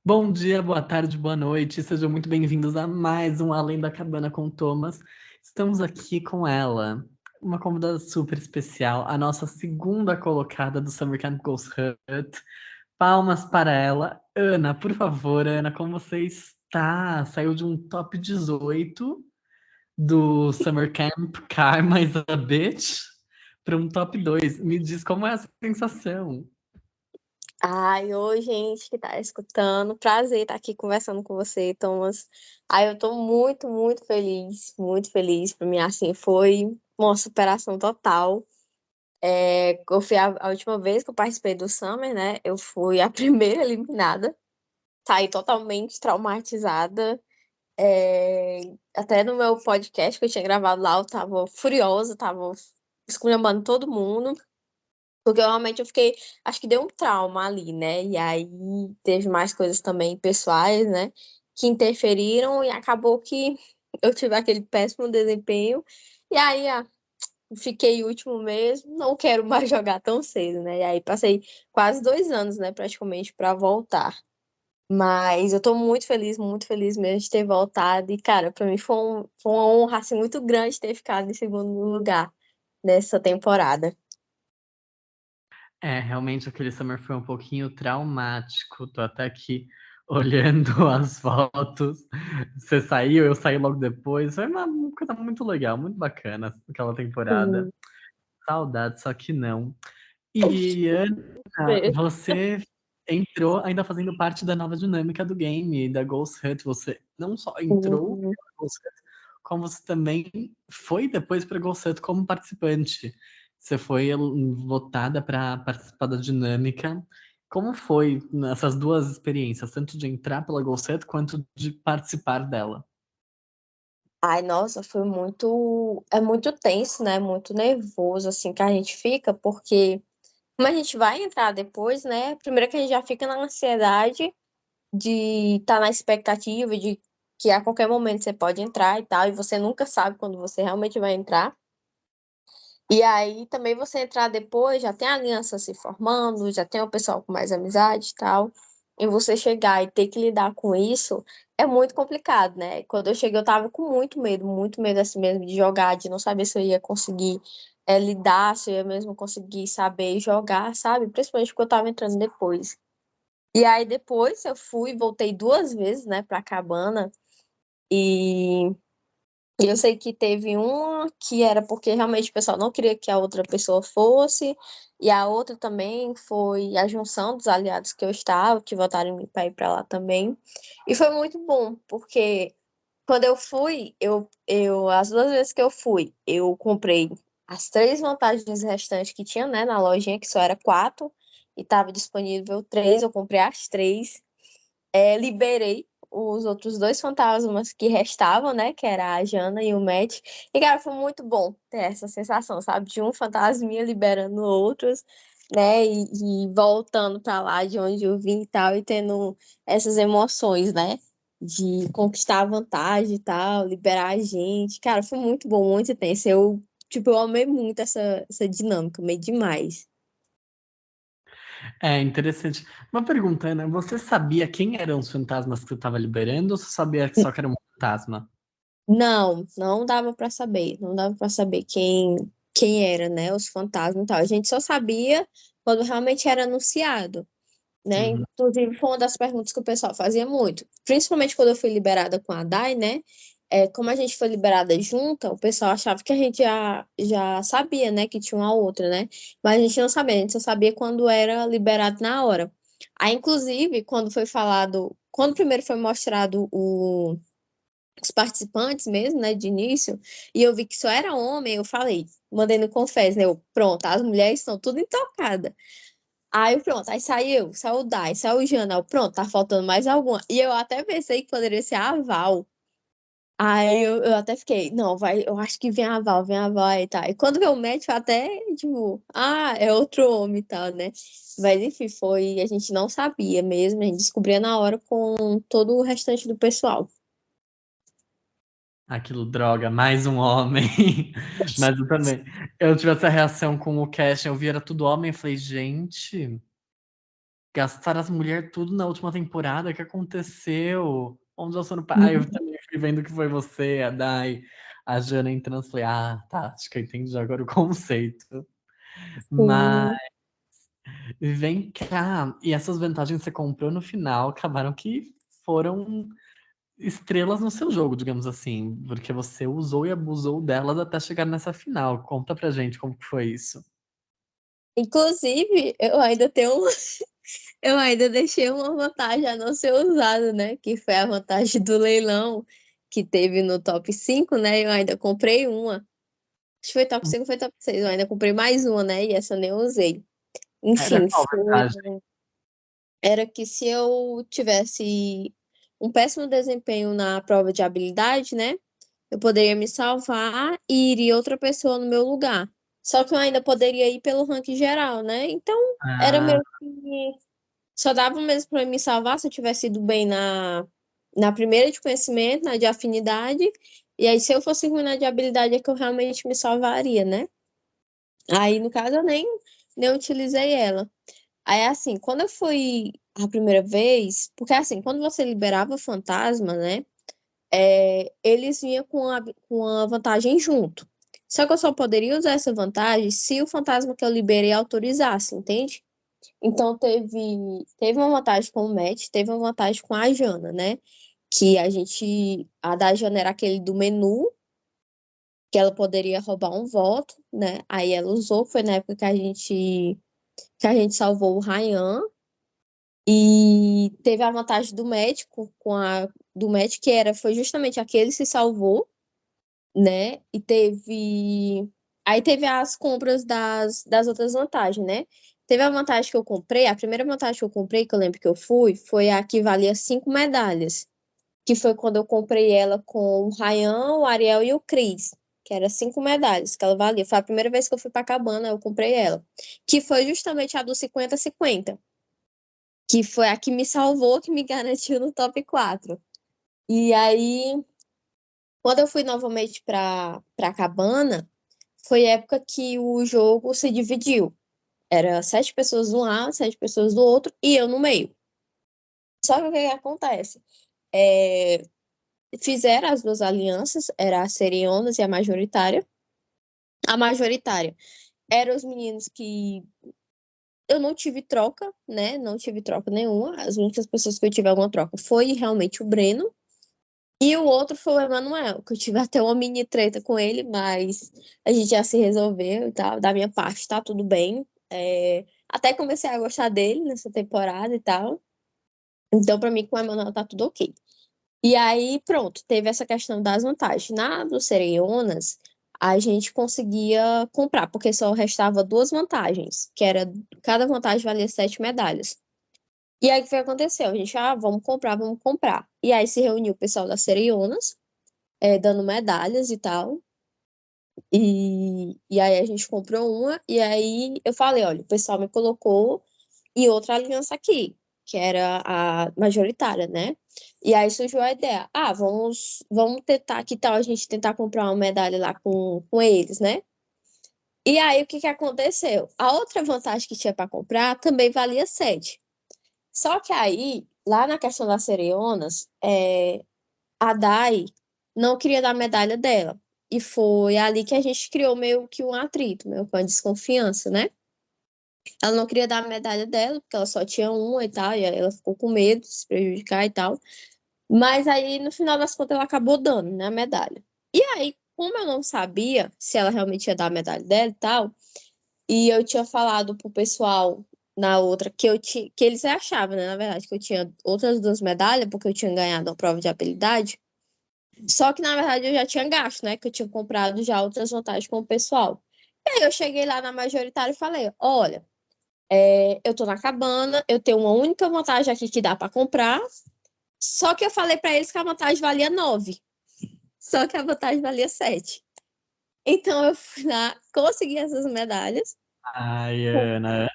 Bom dia, boa tarde, boa noite, sejam muito bem-vindos a mais um Além da Cabana com Thomas. Estamos aqui com ela, uma convidada super especial, a nossa segunda colocada do Summer Camp Ghost Hut. Palmas para ela. Ana, por favor, Ana, como você está? Saiu de um top 18 do Summer Camp Karma is a Bitch para um top 2. Me diz como é essa sensação. Ai, oi, gente que tá escutando. Prazer estar aqui conversando com você, Thomas. Ai, eu tô muito, muito feliz, muito feliz. Pra mim, assim, foi uma superação total. Eu fui a última vez que eu participei do Summer, né? Eu fui a primeira eliminada. Saí totalmente traumatizada. Até no meu podcast que eu tinha gravado lá, eu tava furiosa, tava esculhambando todo mundo. Porque realmente eu fiquei, acho que deu um trauma ali, né? E aí teve mais coisas também pessoais, né? Que interferiram e acabou que eu tive aquele péssimo desempenho. E aí, fiquei último mesmo, não quero mais jogar tão cedo, né? E aí passei quase 2 anos, né, praticamente, para voltar. Mas eu tô muito feliz mesmo de ter voltado. E, cara, pra mim foi uma honra, assim, muito grande ter ficado em segundo lugar nessa temporada. É, realmente aquele summer foi um pouquinho traumático. Tô até aqui olhando as fotos. Você saiu, eu saí logo depois. Foi uma coisa muito legal, muito bacana aquela temporada. Sim. Saudade, só que não. E Ana, você entrou ainda fazendo parte da nova dinâmica do game, da Ghost Hunt. Você não só entrou Sim. pra Ghost Hunt, como você também foi depois para Ghost Hunt como participante. Você foi votada para participar da dinâmica. Como foi nessas duas experiências, tanto de entrar pela Ghost Hunt quanto de participar dela? Ai, nossa, foi muito. É muito tenso, né? Muito nervoso, assim, que a gente fica, porque como a gente vai entrar depois, né? Primeiro que a gente já fica na ansiedade de estar na expectativa de que a qualquer momento você pode entrar e tal, e você nunca sabe quando você realmente vai entrar. E aí também você entrar depois, já tem a aliança se formando, já tem o pessoal com mais amizade e tal. E você chegar e ter que lidar com isso é muito complicado, né? Quando eu cheguei, eu tava com muito medo assim mesmo de jogar, de não saber se eu ia conseguir lidar, se eu ia mesmo conseguir saber jogar, sabe? Principalmente porque eu tava entrando depois. E aí depois eu fui, e voltei 2 vezes, né, pra cabana. E e eu sei que teve uma que era porque realmente o pessoal não queria que a outra pessoa fosse, e a outra também foi a junção dos aliados que eu estava, que votaram em mim para ir para lá também. E foi muito bom, porque quando eu fui, as 2 vezes que eu fui, eu comprei as 3 vantagens restantes que tinha, né, na lojinha, que só era 4, e estava disponível 3, eu comprei as 3, liberei os outros 2 fantasmas que restavam, né? Que era a Jana e o Matt. E, cara, foi muito bom ter essa sensação, sabe? De um fantasminha liberando outros, né? E voltando pra lá de onde eu vim e tal, e tendo essas emoções, né? De conquistar a vantagem e tal, liberar a gente. Cara, foi muito bom, muito tenso. Eu amei muito essa dinâmica, amei demais. É interessante. Uma pergunta, Ana, você sabia quem eram os fantasmas que você estava liberando ou você sabia que só que era um fantasma? Não, não dava pra saber, não dava pra saber quem era, né, os fantasmas e tal. A gente só sabia quando realmente era anunciado, né? Uhum. Inclusive foi uma das perguntas que o pessoal fazia muito, principalmente quando eu fui liberada com a Dai, né? Como a gente foi liberada junta, o pessoal achava que a gente já sabia, né, que tinha uma outra, né? Mas a gente não sabia, a gente só sabia quando era liberado na hora. Aí, inclusive, quando foi falado, quando primeiro foi mostrado os participantes mesmo, né, de início, e eu vi que só era homem, eu falei, mandei no Confess, né, pronto, as mulheres estão tudo intocadas. Aí pronto, aí saiu o Dai, saiu o Jana, pronto, tá faltando mais alguma. E eu até pensei que poderia ser a Val. Aí eu até fiquei, não, vai, eu acho que vem a Val e tal. E quando veio o match, eu até, tipo, é outro homem e tal, né? Mas enfim, a gente não sabia mesmo, a gente descobria na hora com todo o restante do pessoal. Aquilo, droga, mais um homem. Mas eu também. Eu tive essa reação com o casting, eu vi era tudo homem, eu falei, gente. gastaram as mulheres tudo na última temporada. O que aconteceu? Onde elas foram para. Eu também fui vendo que foi você, a Dai, a Jana entrando. Falei, tá, acho que eu entendi agora o conceito. Mas Sim. vem cá. E essas vantagens que você comprou no final acabaram que foram estrelas no seu jogo, digamos assim. Porque você usou e abusou delas até chegar nessa final. Conta pra gente como que foi isso. Inclusive, eu ainda deixei uma vantagem a não ser usada, né? Que foi a vantagem do leilão que teve no top 5, né? Eu ainda comprei uma. Acho que foi top 5, foi top 6. Eu ainda comprei mais uma, né? E essa eu nem usei. Era Enfim, qual vantagem? era que se eu tivesse um péssimo desempenho na prova de habilidade, né? Eu poderia me salvar e iria outra pessoa no meu lugar. Só que eu ainda poderia ir pelo ranking geral, né? Então, era Ah, meio que só dava mesmo para me salvar se eu tivesse ido bem na primeira de conhecimento, na de afinidade. E aí, se eu fosse ruim na de habilidade, é que eu realmente me salvaria, né? Aí, no caso, eu nem utilizei ela. Aí, assim, quando eu fui a primeira vez, porque assim, quando você liberava fantasma, né? Eles vinham com a vantagem junto. Só que eu só poderia usar essa vantagem se o fantasma que eu liberei autorizasse, entende? Então teve uma vantagem com o Matt, teve uma vantagem com a Jana, né? A da Jana era aquele do menu, que ela poderia roubar um voto, né? Aí ela usou, foi na época que a gente salvou o Ryan. E teve a vantagem do médico com a do Matt, foi justamente aquele que se salvou, né? Aí teve as compras das outras vantagens, né? Teve a vantagem que eu comprei, a primeira vantagem que eu comprei, que eu lembro que eu fui, foi a que valia 5 medalhas, que foi quando eu comprei ela com o Ryan, o Ariel e o Chris, que era 5 medalhas que ela valia. Foi a primeira vez que eu fui para Cabana, eu comprei ela, que foi justamente a do 50-50, que foi a que me salvou, que me garantiu no top 4. E aí, quando eu fui novamente para Cabana, foi a época que o jogo se dividiu. Era 7 pessoas de um lado, 7 pessoas do outro, e eu no meio. Só que o que que acontece? É, fizeram as duas alianças, era a Serionas e a majoritária. A majoritária eram os meninos que eu não tive troca, né? Não tive troca nenhuma. As únicas pessoas que eu tive alguma troca foi realmente o Breno. E o outro foi o Emanuel, que eu tive até uma mini treta com ele, mas a gente já se resolveu e tal. Da minha parte, tá tudo bem. Até comecei a gostar dele nessa temporada e tal. Então, pra mim, com o Emanuel tá tudo ok. E aí, pronto, teve essa questão das vantagens. Na do Sereionas, a gente conseguia comprar, porque só restava 2 vantagens, que era cada vantagem valia 7 medalhas. E aí, o que foi que aconteceu? A gente, vamos comprar, vamos comprar. E aí se reuniu o pessoal das Sereionas, dando medalhas e tal. E aí a gente comprou uma, e aí eu falei, olha, o pessoal me colocou em outra aliança aqui, que era a majoritária, né? E aí surgiu a ideia, vamos tentar, que tal a gente tentar comprar uma medalha lá com eles, né? E aí o que que aconteceu? A outra vantagem que tinha para comprar também valia 7. Só que aí, lá na questão das Sereonas, a Dai não queria dar a medalha dela. E foi ali que a gente criou meio que um atrito, meio que uma desconfiança, né? Ela não queria dar a medalha dela, porque ela só tinha uma e tal, e aí ela ficou com medo de se prejudicar e tal. Mas aí, no final das contas, ela acabou dando, né, a medalha. E aí, como eu não sabia se ela realmente ia dar a medalha dela e tal, e eu tinha falado pro pessoal na outra que eles achavam, né, na verdade, que eu tinha outras 2 medalhas, porque eu tinha ganhado a prova de habilidade. Só que, na verdade, eu já tinha gasto, né? Que eu tinha comprado já outras vantagens com o pessoal. E aí eu cheguei lá na majoritária e falei: olha, eu tô na cabana, eu tenho uma única vantagem aqui que dá para comprar. Só que eu falei para eles que a vantagem valia 9. Só que a vantagem valia 7. Então eu fui lá, consegui essas medalhas. Ai, Ana.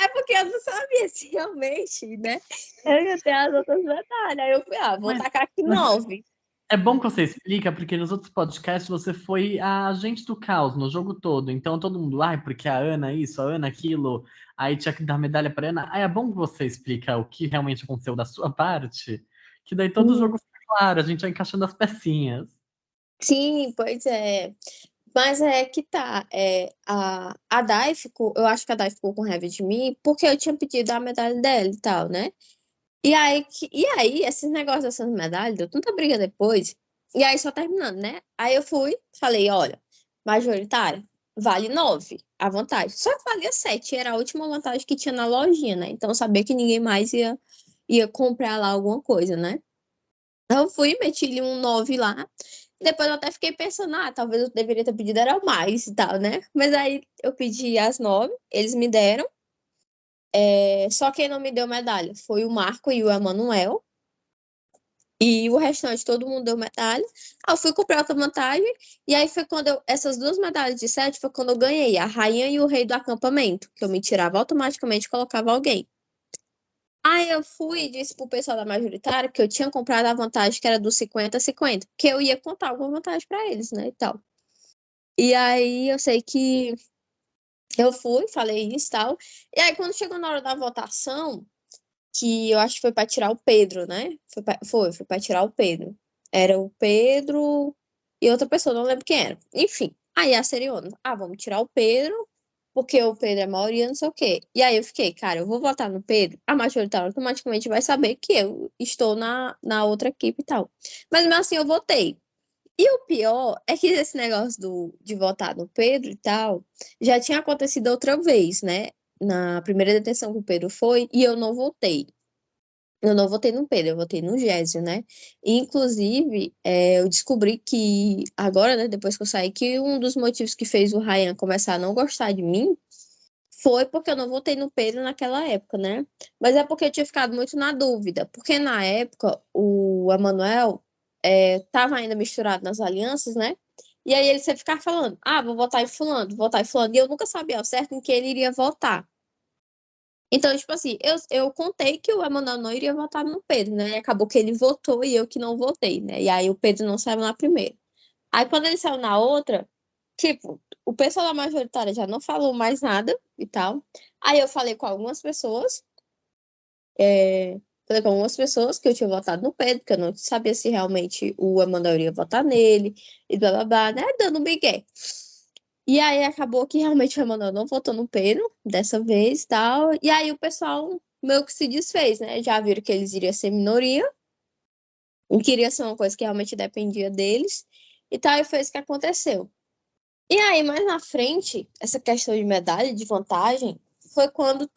É porque eu não sabia se realmente, né? Eu ia ter as outras medalhas. Aí eu fui, vou Mas, tacar aqui mas 9. É bom que você explica, porque nos outros podcasts você foi a agente do caos no jogo todo. Então todo mundo, ai, porque a Ana isso, a Ana aquilo, aí tinha que dar medalha pra Ana. Aí é bom que você explica o que realmente aconteceu da sua parte, que daí todo o Hum. jogo fica claro, a gente vai encaixando as pecinhas. Sim, pois é. Mas é que tá. A Dai ficou, eu acho que a Dai ficou com raiva de mim porque eu tinha pedido a medalha dela e tal, né? E aí, esses negócios dessas medalhas, deu tanta briga depois. E aí, só terminando, né? Aí eu fui, falei, olha, majoritária, vale 9 a vantagem. Só que valia 7, era a última vantagem que tinha na lojinha, né? Então, eu sabia que ninguém mais ia comprar lá alguma coisa, né? Então, eu fui, meti-lhe um 9 lá. E depois eu até fiquei pensando, talvez eu deveria ter pedido era mais e tal, né? Mas aí eu pedi as 9, eles me deram. Só quem não me deu medalha foi o Marco e o Emanuel. E o restante, todo mundo deu medalha. Aí eu fui comprar outra vantagem. E aí foi quando essas duas medalhas de 7 foi quando eu ganhei a rainha e o rei do acampamento, que eu me tirava automaticamente e colocava alguém. Aí eu fui e disse pro pessoal da majoritária que eu tinha comprado a vantagem que era do 50-50, que eu ia contar alguma vantagem para eles, né, e tal. E aí eu sei que eu fui, falei isso e tal. E aí quando chegou na hora da votação, que eu acho que foi para tirar o Pedro, né? Foi para tirar o Pedro. Era o Pedro e outra pessoa, não lembro quem era. Enfim, aí a Seriona, vamos tirar o Pedro, porque o Pedro é maioria, não sei o quê. E aí eu fiquei, cara, eu vou votar no Pedro, a majoritária automaticamente vai saber que eu estou na outra equipe e tal. Mas mesmo assim eu votei. E o pior é que esse negócio de votar no Pedro e tal já tinha acontecido outra vez, né? Na primeira detenção que o Pedro foi, e eu não votei. Eu não votei no Pedro, eu votei no Gésio, né? E, inclusive, eu descobri que agora, né, depois que eu saí, que um dos motivos que fez o Ryan começar a não gostar de mim foi porque eu não votei no Pedro naquela época, né? Mas é porque eu tinha ficado muito na dúvida, porque na época o Emanuel estava ainda misturado nas alianças, né? E aí ele sempre ficava falando, vou votar em fulano, vou votar em fulano, e eu nunca sabia ao certo em que ele iria votar. Então, tipo assim, eu contei que o Emanuel não iria votar no Pedro, né? E acabou que ele votou e eu que não votei, né? E aí o Pedro não saiu na primeira. Aí quando ele saiu na outra, tipo, o pessoal da majoritária já não falou mais nada e tal. Aí eu falei com algumas pessoas, falei com algumas pessoas que eu tinha votado no Pedro, que eu não sabia se realmente o Emanuel iria votar nele, e blá blá blá, né? Dando um migué. E aí acabou que realmente o Emanuel não votou no Pedro dessa vez e tal. E aí o pessoal meio que se desfez, né? Já viram que eles iriam ser minoria, não queria ser uma coisa que realmente dependia deles e tal, e foi isso que aconteceu. E aí, mais na frente, essa questão de medalha, de vantagem, foi quando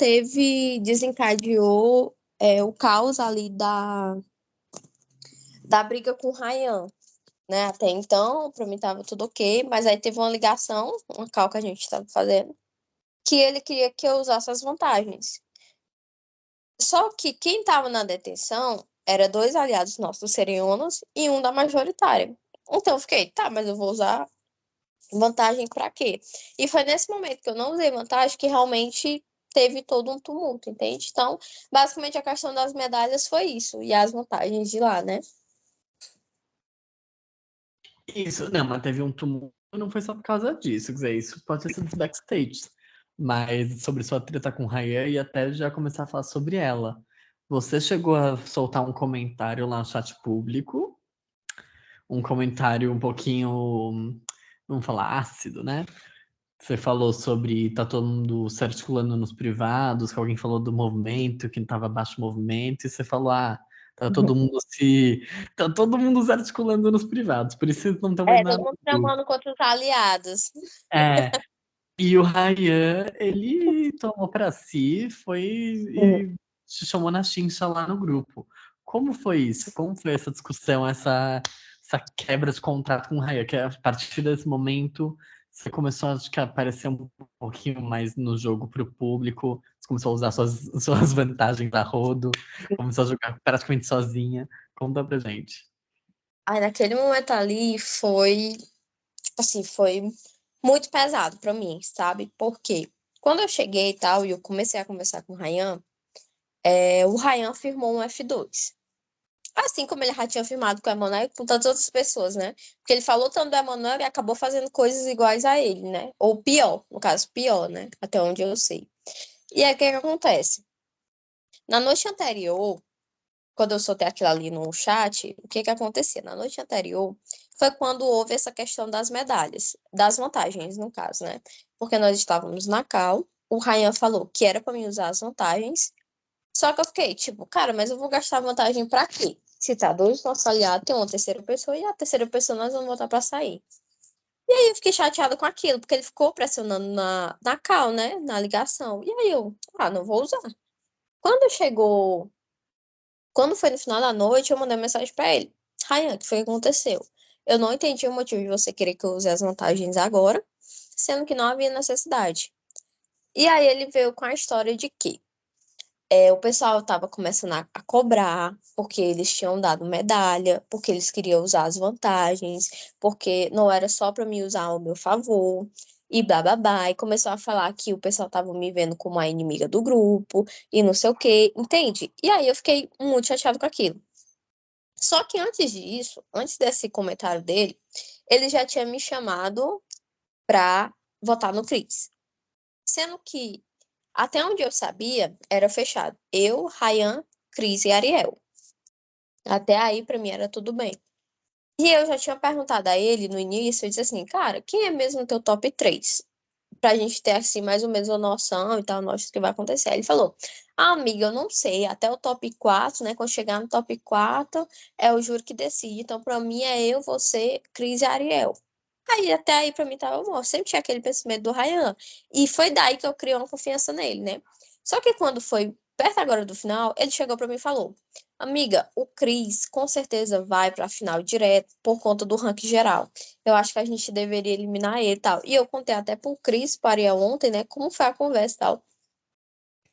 desencadeou o caos ali da briga com o Ryan, né? Até então, pra mim tava tudo ok, mas aí teve uma ligação, uma call que a gente tava fazendo, que ele queria que eu usasse as vantagens. Só que quem estava na detenção era dois aliados nossos, do Serionos, e um da majoritária. Então eu fiquei, tá, mas eu vou usar vantagem para quê? E foi nesse momento que eu não usei vantagem que realmente teve todo um tumulto, entende? Então, basicamente a questão das medalhas foi isso, e as vantagens de lá, né? Isso, não, mas teve um tumulto, não foi só por causa disso, quer dizer, isso pode ter sido dos backstage. Mas sobre sua treta com Raya e até já começar a falar sobre ela. Você chegou a soltar um comentário lá no chat público, um comentário um pouquinho, vamos falar, ácido, né? Você falou sobre tá todo mundo se articulando nos privados, que alguém falou do movimento, que não estava abaixo do movimento, e você falou, tá todo mundo se. Tá todo mundo se articulando nos privados, por isso vocês não estão mais Todo nada mundo no grupo. tramando contra os aliados. É, e o Ryan, ele tomou pra si, foi e te chamou na chincha lá no grupo. Como foi isso? Como foi essa discussão, essa quebra de contrato com o Ryan? Que a partir desse momento você começou acho que, a aparecer um pouquinho mais no jogo pro público, você começou a usar suas vantagens a rodo, começou a jogar praticamente sozinha. Conta pra gente. Aí naquele momento ali foi, tipo assim, foi muito pesado pra mim, sabe? Porque quando eu cheguei e tal, e eu comecei a conversar com o Ryan firmou um F2. Assim como ele já tinha firmado com o Emanuel e com tantas outras pessoas, né? Porque ele falou tanto do Emanuel e acabou fazendo coisas iguais a ele, né? Ou pior, no caso, pior, né? Até onde eu sei. E aí, o que que acontece? Na noite anterior, quando eu soltei aquilo ali no chat, o que que acontecia? Na noite anterior foi quando houve essa questão das medalhas, das vantagens, no caso, né? Porque nós estávamos na cal, o Ryan falou que era para mim usar as vantagens, só que eu fiquei tipo, cara, mas eu vou gastar vantagem pra quê? Se tá dois nossos aliados, tem uma terceira pessoa e a terceira pessoa nós vamos botar pra sair. E aí eu fiquei chateada com aquilo, porque ele ficou pressionando na cal, né? Na ligação. E aí eu, não vou usar. Quando chegou Quando foi no final da noite, eu mandei mensagem pra ele. Ryan, o que foi que aconteceu? Eu não entendi o motivo de você querer que eu use as vantagens agora, sendo que não havia necessidade. E aí ele veio com a história de que o pessoal estava começando a cobrar, porque eles tinham dado medalha, porque eles queriam usar as vantagens, porque não era só para me usar ao meu favor, e blá blá blá. E começou a falar que o pessoal estava me vendo como a inimiga do grupo, e não sei o quê, entende? E aí eu fiquei muito chateado com aquilo. Só que antes disso, antes desse comentário dele, ele já tinha me chamado para votar no Cris. Sendo que, até onde eu sabia, era fechado. Eu, Ryan, Cris e Ariel. Até aí, para mim, era tudo bem. E eu já tinha perguntado a ele no início, eu disse assim, cara, quem é mesmo o teu top 3? Pra gente ter, assim, mais ou menos uma noção e tal, nós o que vai acontecer. Aí ele falou, amiga, eu não sei, até o top 4, né, quando chegar no top 4, é o júri que decide. Então, pra mim, é eu, você, Cris e Ariel. Aí, até aí, pra mim, tava bom. Eu sempre tinha aquele pensamento do Ryan. E foi daí que eu criei uma confiança nele, né? Só que quando foi perto agora do final, ele chegou pra mim e falou, amiga, o Cris com certeza vai pra final direto por conta do ranking geral. Eu acho que a gente deveria eliminar ele e tal. E eu contei até pro Cris, pro Ariel ontem, né, como foi a conversa e tal.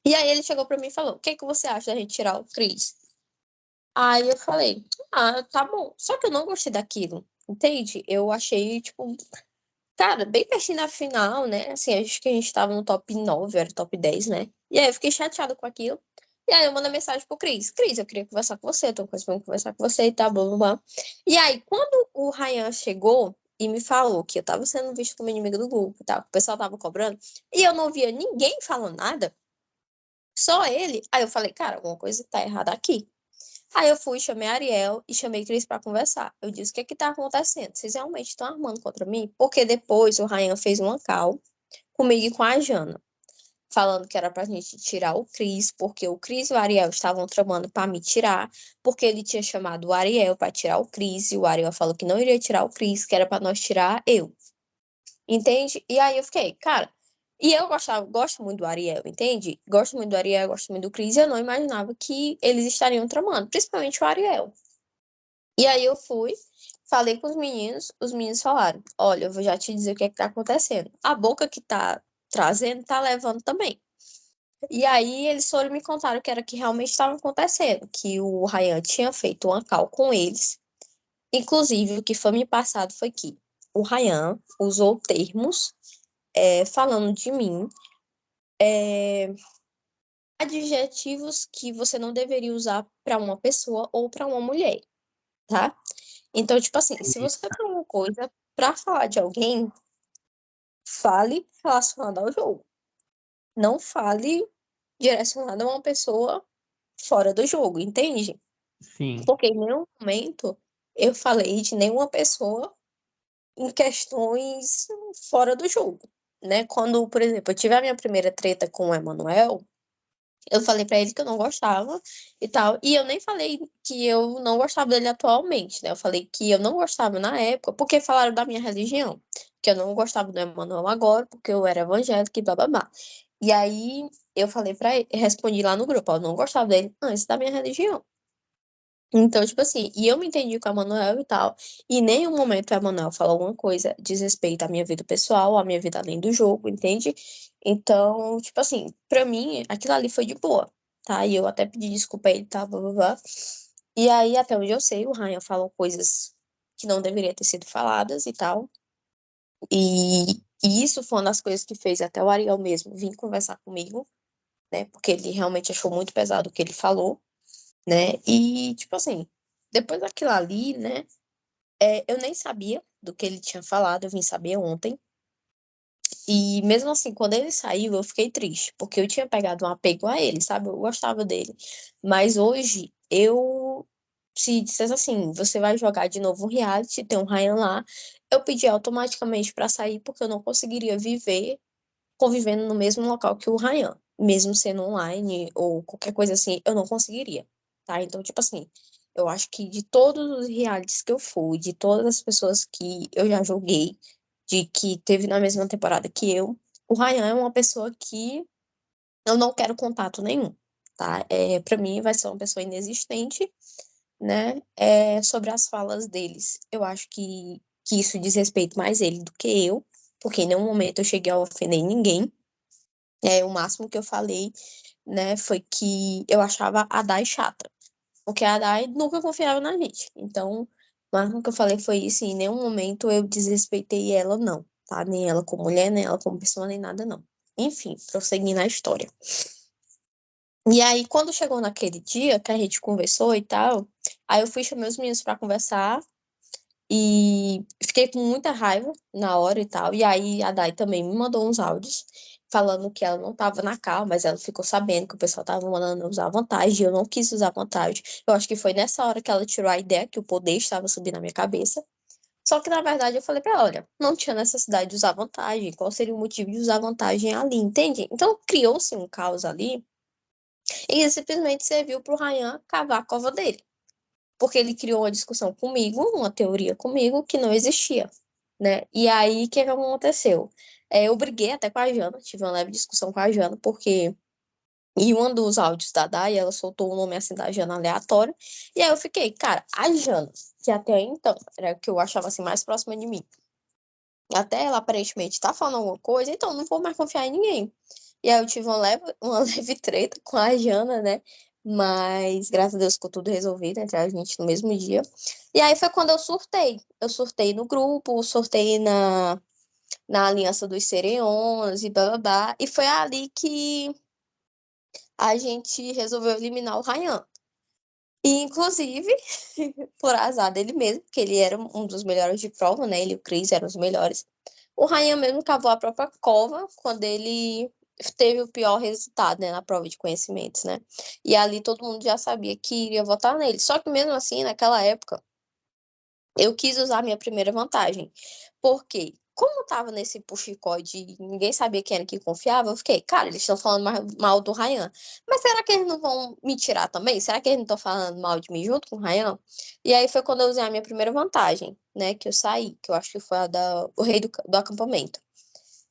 E aí ele chegou pra mim e falou, o que que você acha da gente tirar o Cris? Aí eu falei, tá bom. Só que eu não gostei daquilo, entende? Eu achei, tipo, cara, bem pertinho da final, né? Assim, acho que a gente tava no top 9 era top 10, né? E aí eu fiquei chateada com aquilo. E aí eu mandei mensagem pro Cris. Cris, eu queria conversar com você, tô conseguindo conversar com você e tal, blá, blá, blá. E aí, quando o Ryan chegou e me falou que eu tava sendo visto como inimigo do grupo e tal, que o pessoal tava cobrando, e eu não via ninguém falando nada, só ele, aí eu falei, cara, alguma coisa tá errada aqui. Aí eu fui, chamei a Ariel e chamei Cris para conversar. Eu disse: o que é que tá acontecendo? Vocês realmente estão armando contra mim? Porque depois o Ryan fez uma call comigo e com a Jana, falando que era pra gente tirar o Cris, porque o Cris e o Ariel estavam tramando para me tirar, porque ele tinha chamado o Ariel para tirar o Cris, e o Ariel falou que não iria tirar o Cris, que era para nós tirar eu. Entende? E aí eu fiquei, cara. E eu gosto muito do Ariel, entende? Gosto muito do Ariel, gosto muito do Chris, e eu não imaginava que eles estariam tramando, principalmente o Ariel. E aí eu fui, falei com os meninos falaram: olha, eu vou já te dizer o que é que tá acontecendo. A boca que tá trazendo tá levando também. E aí eles foram me contaram que era que realmente estava acontecendo, que o Ryan tinha feito uma call com eles. Inclusive, o que foi me passado foi que o Ryan usou termos falando de mim, é, adjetivos que você não deveria usar para uma pessoa ou para uma mulher, tá? Então, tipo assim, se Entendi. você tem alguma coisa para falar de alguém, fale relacionado ao jogo. Não fale direcionado a uma pessoa fora do jogo, entende? Sim. Porque em nenhum momento eu falei de nenhuma pessoa em questões fora do jogo, né? Quando, por exemplo, eu tive a minha primeira treta com o Emanuel, eu falei pra ele que eu não gostava e tal. E eu nem falei que eu não gostava dele atualmente, né? Eu falei que eu não gostava na época porque falaram da minha religião. Que eu não gostava do Emmanuel agora porque eu era evangélica e blá blá blá. E aí eu falei pra ele, respondi lá no grupo, ó, eu não gostava dele antes da minha religião. Então, tipo assim, e eu me entendi com a Manuel e tal, e em nenhum momento a Manuel falou alguma coisa diz respeito à minha vida pessoal, à minha vida além do jogo, entende? Então, tipo assim, pra mim, aquilo ali foi de boa, tá? E eu até pedi desculpa a ele, tá? Blá, blá, blá. E aí, até onde eu sei, o Ryan falou coisas que não deveriam ter sido faladas e tal. E isso foi uma das coisas que fez até o Ariel mesmo vir conversar comigo, né? Porque ele realmente achou muito pesado o que ele falou, né? E, tipo assim. depois daquilo ali, né? Eu nem sabia do que ele tinha falado, eu vim saber ontem. E mesmo assim, quando ele saiu, eu fiquei triste, porque eu tinha pegado um apego a ele, sabe? Eu gostava dele. Mas hoje, se dissesse assim, você vai jogar de novo um reality, tem um Ryan lá, eu pedi automaticamente para sair, porque eu não conseguiria viver convivendo no mesmo local que o Ryan, mesmo sendo online ou qualquer coisa assim, eu não conseguiria, tá? Então, tipo assim, eu acho que de todos os realities que eu fui, de todas as pessoas que eu já joguei, de que teve na mesma temporada que eu, o Ryan é uma pessoa que eu não quero contato nenhum, tá? Para mim vai ser uma pessoa inexistente, né? Sobre as falas deles, eu acho que isso diz respeito mais ele do que eu, porque em nenhum momento eu cheguei a ofender ninguém. O máximo que eu falei, né, foi que eu achava a Dai chata, porque a Dai nunca confiava na gente. Então, o máximo que eu falei foi isso, e em nenhum momento eu desrespeitei ela, não, tá? Nem ela como mulher, nem ela como pessoa, nem nada, não. Enfim, prosseguindo a história. E aí, quando chegou naquele dia que a gente conversou e tal, aí eu fui chamar os meninos pra conversar e fiquei com muita raiva na hora e tal. E aí a Dai também me mandou uns áudios falando que ela não estava na cal, mas ela ficou sabendo que o pessoal estava mandando eu usar vantagem, e eu não quis usar vantagem. Eu acho que foi nessa hora que ela tirou a ideia que o poder estava subindo na minha cabeça. Só que, na verdade, eu falei pra ela, olha, não tinha necessidade de usar vantagem. Qual seria o motivo de usar vantagem ali, entende? Então, criou-se um caos ali e simplesmente serviu pro Ryan cavar a cova dele. Porque ele criou uma discussão comigo, uma teoria comigo que não existia, né? E aí, o que que aconteceu? Eu briguei até com a Jana, tive uma leve discussão com a Jana, porque em um dos áudios da Dai, ela soltou o nome assim da Jana aleatório, e aí eu fiquei, cara, a Jana, que até então era o que eu achava assim mais próxima de mim, até ela aparentemente tá falando alguma coisa, então não vou mais confiar em ninguém. E aí eu tive uma leve treta com a Jana, né? Mas graças a Deus ficou tudo resolvido entre a gente no mesmo dia. E aí foi quando eu surtei. Eu surtei no grupo, surtei na Aliança dos Sereons e blá blá blá. E foi ali que a gente resolveu eliminar o Ryan. E, inclusive, por azar dele mesmo, que ele era um dos melhores de prova, né? Ele e o Chris eram os melhores. O Ryan mesmo cavou a própria cova quando ele teve o pior resultado, né, na prova de conhecimentos, né? E ali todo mundo já sabia que iria votar nele. Só que mesmo assim, naquela época, eu quis usar a minha primeira vantagem. Porque, como eu tava nesse puxicó de ninguém sabia quem era que confiava, eu fiquei, cara, eles estão falando mal do Ryan. Mas será que eles não vão me tirar também? Será que eles não estão falando mal de mim junto com o Ryan? E aí foi quando eu usei a minha primeira vantagem, né? Que eu saí, que eu acho que foi o rei do acampamento.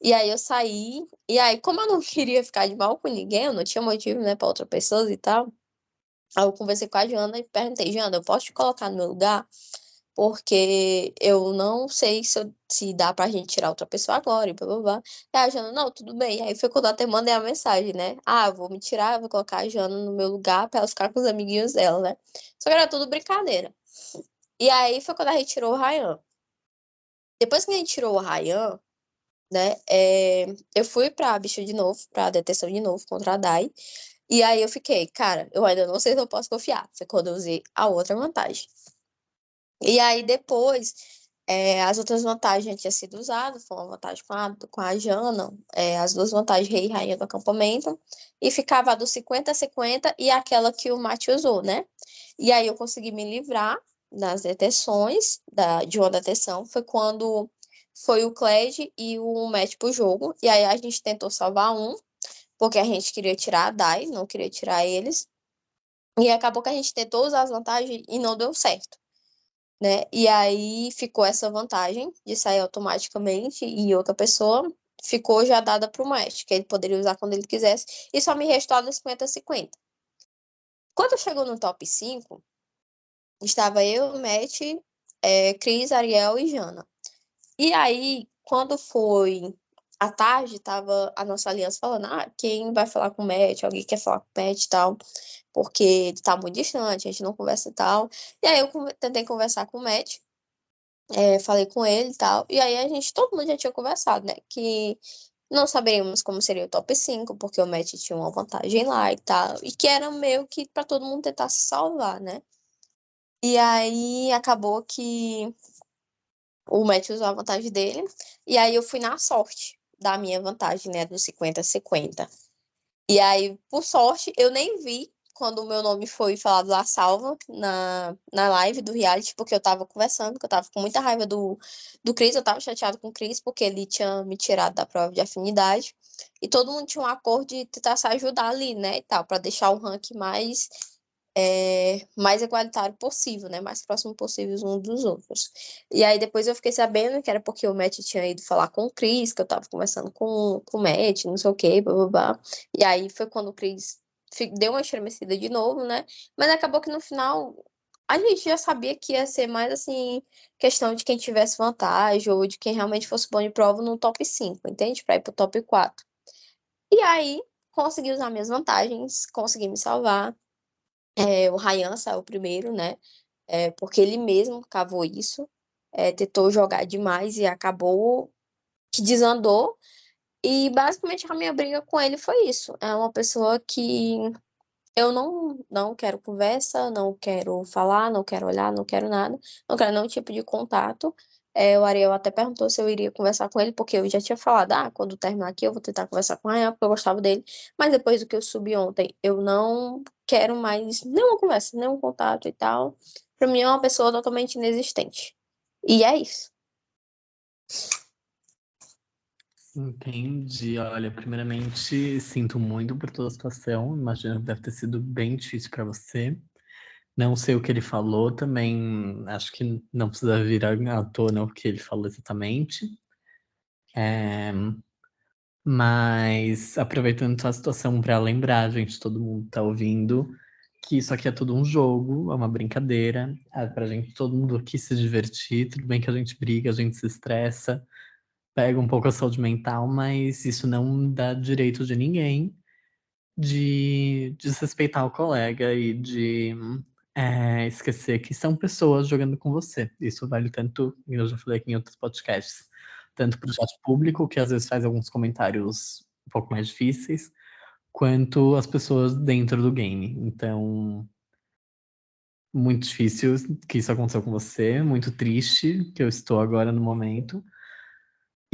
E aí eu saí, e aí, como eu não queria ficar de mal com ninguém, eu não tinha motivo, né, pra outra pessoa e tal. Aí eu conversei com a Jana e perguntei, Jana, eu posso te colocar no meu lugar? Porque eu não sei se dá pra gente tirar outra pessoa agora e blá blá blá. E a Jana, não, tudo bem. Aí foi quando eu até mandei a mensagem, né? Ah, eu vou me tirar, eu vou colocar a Jana no meu lugar pra ela ficar com os amiguinhos dela, né? Só que era tudo brincadeira. E aí foi quando a gente tirou o Ryan. Depois que a gente tirou o Ryan, né? Eu fui pra bicha de novo, pra deteção de novo contra a Dai. E aí eu fiquei, cara, eu ainda não sei se eu posso confiar. Foi quando eu usei a outra vantagem. E aí depois, as outras vantagens já tinha sido usado, foi uma vantagem com a Jana, as duas vantagens rei e rainha do acampamento, e ficava a do 50-50 e aquela que o Mate usou, né? E aí eu consegui me livrar das deteções, de uma deteção, foi quando foi o Cled e o Matt pro jogo, e aí a gente tentou salvar um, porque a gente queria tirar a Dai, não queria tirar eles, e acabou que a gente tentou usar as vantagens e não deu certo, né? E aí ficou essa vantagem de sair automaticamente e outra pessoa ficou já dada para o Matt, que ele poderia usar quando ele quisesse, e só me restou a do 50-50. Quando chegou no top 5, estava eu, Matt, Cris, Ariel e Jana. E aí, quando foi à tarde, tava a nossa aliança falando, quem vai falar com o Matt? Alguém quer falar com o Matt e tal, porque ele tá muito distante, a gente não conversa e tal. E aí eu tentei conversar com o Matt, falei com ele e tal, e aí todo mundo já tinha conversado, né, que não saberíamos como seria o top 5 porque o Matt tinha uma vantagem lá e tal, e que era meio que pra todo mundo tentar se salvar, né. E aí acabou que o Matt usou a vantagem dele. E aí eu fui na sorte da minha vantagem, né? Do 50-50. E aí, por sorte, eu nem vi quando o meu nome foi falado lá salva na live do reality, porque eu tava conversando, que eu tava com muita raiva do Chris, eu tava chateado com o Chris, porque ele tinha me tirado da prova de afinidade. E todo mundo tinha um acordo de tentar se ajudar ali, né, e tal, pra deixar o ranking mais igualitário possível, né? Mais próximo possível uns dos outros. E aí depois eu fiquei sabendo que era porque o Matt tinha ido falar com o Chris, que eu tava conversando com o Matt, não sei o quê, blá blá blá. E aí foi quando o Chris deu uma estremecida de novo, né? Mas acabou que no final a gente já sabia que ia ser mais assim, questão de quem tivesse vantagem ou de quem realmente fosse bom de prova no top 5, entende? Pra ir pro top 4. E aí consegui usar minhas vantagens, consegui me salvar. O Ryan saiu primeiro, né? Porque ele mesmo cavou isso, tentou jogar demais e acabou que desandou. E basicamente a minha briga com ele foi isso. É uma pessoa que eu não quero conversa, não quero falar, não quero olhar, não quero nada, não quero nenhum tipo de contato. O Ariel até perguntou se eu iria conversar com ele, porque eu já tinha falado, quando terminar aqui eu vou tentar conversar com o Ryan, porque eu gostava dele. Mas depois do que eu subi ontem, eu não quero mais nenhuma conversa, nenhum contato e tal. Pra mim é uma pessoa totalmente inexistente. E é isso. Entendi. Olha, primeiramente, sinto muito por toda a situação. Imagino que deve ter sido bem difícil para você. Não sei o que ele falou também. Acho que não precisa vir à tona o que ele falou exatamente. É, mas aproveitando a situação para lembrar, gente, todo mundo tá ouvindo, que isso aqui é tudo um jogo, é uma brincadeira. É pra gente, todo mundo aqui se divertir. Tudo bem que a gente briga, a gente se estressa, pega um pouco a saúde mental, mas isso não dá direito de ninguém de desrespeitar o colega e de esquecer que são pessoas jogando com você. Isso vale tanto, eu já falei aqui em outros podcasts, tanto para o chat público, que às vezes faz alguns comentários um pouco mais difíceis, quanto as pessoas dentro do game. Então, muito difícil que isso aconteceu com você, muito triste que eu estou agora no momento.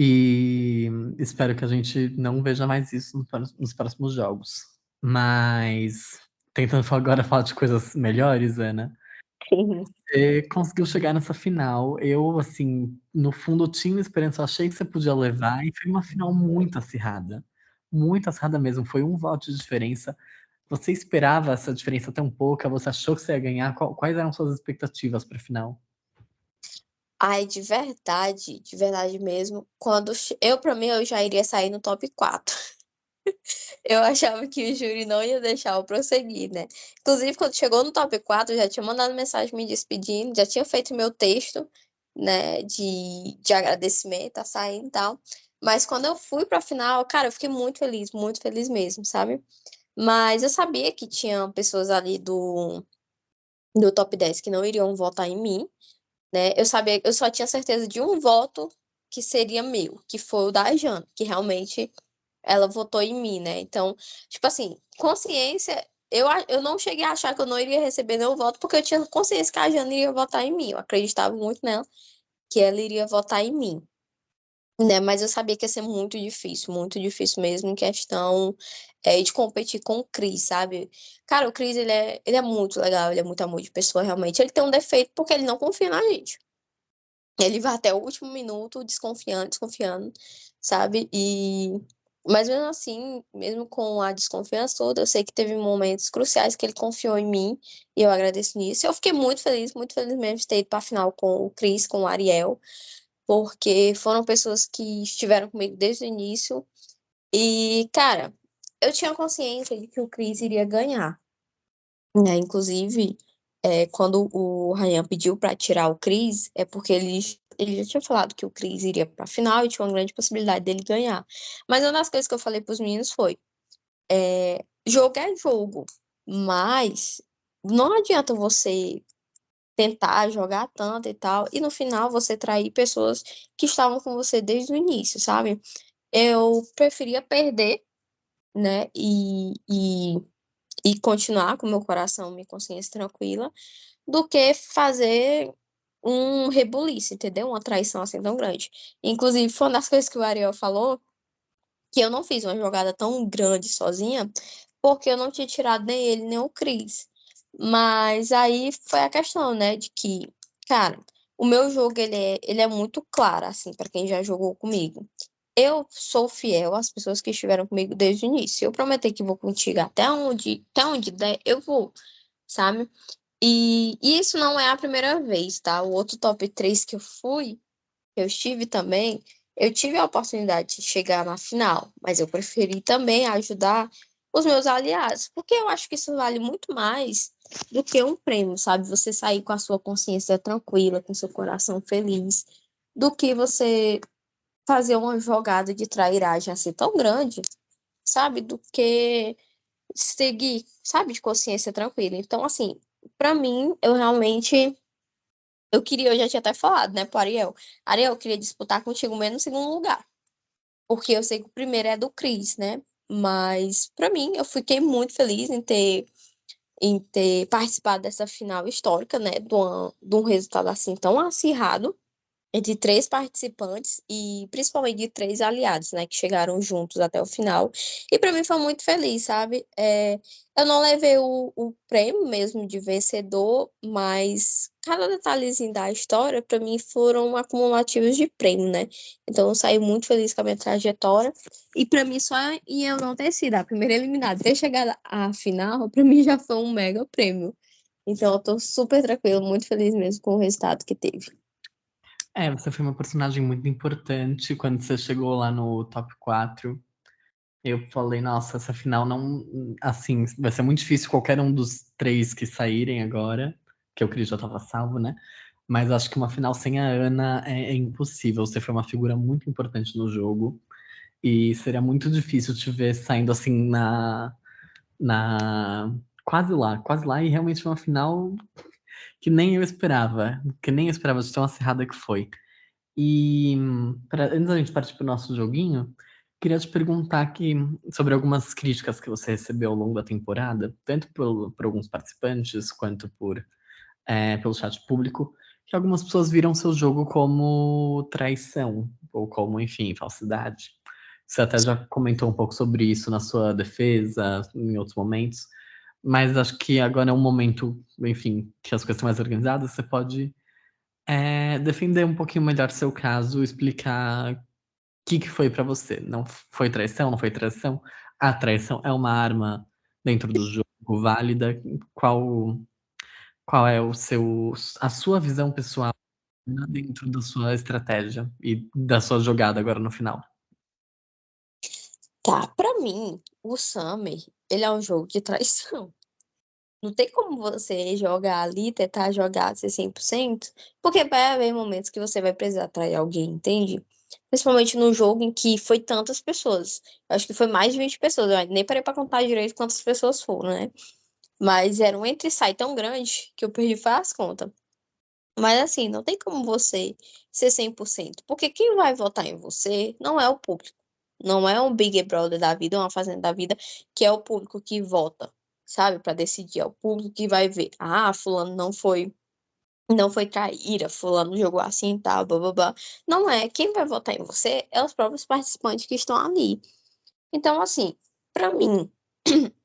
E espero que a gente não veja mais isso nos próximos jogos. Mas tentando agora falar de coisas melhores, Ana. Sim. Você conseguiu chegar nessa final. Eu, assim, no fundo tinha esperança, eu achei que você podia levar, e foi uma final muito acirrada. Muito acirrada mesmo. Foi um voto de diferença. Você esperava essa diferença tão pouca? Você achou que você ia ganhar? Quais eram suas expectativas para a final? Ai, de verdade mesmo, pra mim, eu já iria sair no top 4. Eu achava que o júri não ia deixar eu prosseguir, né? Inclusive, quando chegou no top 4, eu já tinha mandado mensagem me despedindo, já tinha feito meu texto, né, de agradecimento, tá saindo e tal. Mas quando eu fui pra final, cara, eu fiquei muito feliz mesmo, sabe? Mas eu sabia que tinha pessoas ali do top 10 que não iriam votar em mim, né? Eu só tinha certeza de um voto que seria meu, que foi o da Jana, que realmente ela votou em mim, né? Então, tipo assim, consciência, eu não cheguei a achar que eu não iria receber nenhum voto, porque eu tinha consciência que a Jana iria votar em mim. Eu acreditava muito nela, que ela iria votar em mim. Né, mas eu sabia que ia ser muito difícil mesmo, em questão de competir com o Chris, sabe? Cara, o Chris, ele é muito legal, ele é muito amor de pessoa, realmente. Ele tem um defeito porque ele não confia na gente. Ele vai até o último minuto desconfiando, desconfiando, sabe? Mas mesmo assim, mesmo com a desconfiança toda, eu sei que teve momentos cruciais que ele confiou em mim e eu agradeço nisso. Eu fiquei muito feliz mesmo de ter ido para a final com o Chris, com o Ariel, porque foram pessoas que estiveram comigo desde o início. E, cara, eu tinha consciência de que o Chris iria ganhar, né? Inclusive, quando o Ryan pediu para tirar o Chris, é porque ele já tinha falado que o Chris iria para a final e tinha uma grande possibilidade dele ganhar. Mas uma das coisas que eu falei para os meninos foi: jogo é jogo, mas não adianta você tentar jogar tanto e tal, e no final você trair pessoas que estavam com você desde o início, sabe? Eu preferia perder, né? E e continuar com meu coração, minha consciência tranquila, do que fazer um rebuliço, entendeu? Uma traição assim tão grande. Inclusive, foi uma das coisas que o Ariel falou, que eu não fiz uma jogada tão grande sozinha, porque eu não tinha tirado nem ele, nem o Chris. Mas aí foi a questão, né, de que, cara, o meu jogo, ele é muito claro, assim, para quem já jogou comigo. Eu sou fiel às pessoas que estiveram comigo desde o início. Eu prometi que vou contigo até onde der, eu vou, sabe? E isso não é a primeira vez, tá? O outro top 3 que eu estive também, eu tive a oportunidade de chegar na final, mas eu preferi também ajudar os meus aliados, porque eu acho que isso vale muito mais do que um prêmio, sabe? Você sair com a sua consciência tranquila, com seu coração feliz, do que você fazer uma jogada de trairagem assim tão grande, sabe? Do que seguir, sabe, de consciência tranquila. Então, assim, pra mim, eu já tinha até falado, né, pro Ariel. Ariel, eu queria disputar contigo mesmo no segundo lugar. Porque eu sei que o primeiro é do Chris, né? Mas, pra mim, eu fiquei muito feliz em ter participado dessa final histórica, né? De um resultado assim tão acirrado entre três participantes e principalmente de três aliados, né, que chegaram juntos até o final. E para mim foi muito feliz, sabe? Eu não levei o prêmio mesmo de vencedor, mas cada detalhezinho da história, para mim, foram acumulativos de prêmio, né? Então eu saí muito feliz com a minha trajetória. E para mim, só em eu não ter sido a primeira eliminada, ter chegado à final, para mim já foi um mega prêmio. Então eu tô super tranquila, muito feliz mesmo com o resultado que teve. Você foi uma personagem muito importante quando você chegou lá no top 4. Eu falei, nossa, essa final não. Assim, vai ser muito difícil qualquer um dos três que saírem agora, que eu Cris já tava salvo, né? Mas acho que uma final sem a Ana é impossível. Você foi uma figura muito importante no jogo. E seria muito difícil te ver saindo assim na. Quase lá, e realmente uma final que nem eu esperava de tão acirrada que foi. E antes da gente partir para o nosso joguinho, queria te perguntar aqui sobre algumas críticas que você recebeu ao longo da temporada, tanto por alguns participantes quanto pelo chat público, que algumas pessoas viram seu jogo como traição, ou como, enfim, falsidade. Você até já comentou um pouco sobre isso na sua defesa, em outros momentos, mas acho que agora é um momento, enfim, que as coisas estão mais organizadas, você pode defender um pouquinho melhor seu caso, explicar o que foi pra você. Não foi traição, não foi traição? A traição é uma arma dentro do jogo válida? Qual, qual é a sua visão pessoal dentro da sua estratégia e da sua jogada agora no final? Tá, pra mim, o Summer, ele é um jogo de traição. Não tem como você jogar ali, tentar jogar ser 100%, porque vai haver momentos que você vai precisar trair alguém, entende? Principalmente no jogo em que foi tantas pessoas. Eu acho que foi mais de 20 pessoas. Eu nem parei pra contar direito quantas pessoas foram, né? Mas era um entre e sai tão grande que eu perdi faz as contas. Mas assim, não tem como você ser 100%, porque quem vai votar em você não é o público. Não é um Big Brother da vida, uma Fazenda da vida, que é o público que vota, sabe, para decidir. É o público que vai ver, fulano não foi traíra, fulano jogou assim e tal, blá blá blá. Não é. Quem vai votar em você é os próprios participantes que estão ali. Então, assim, para mim,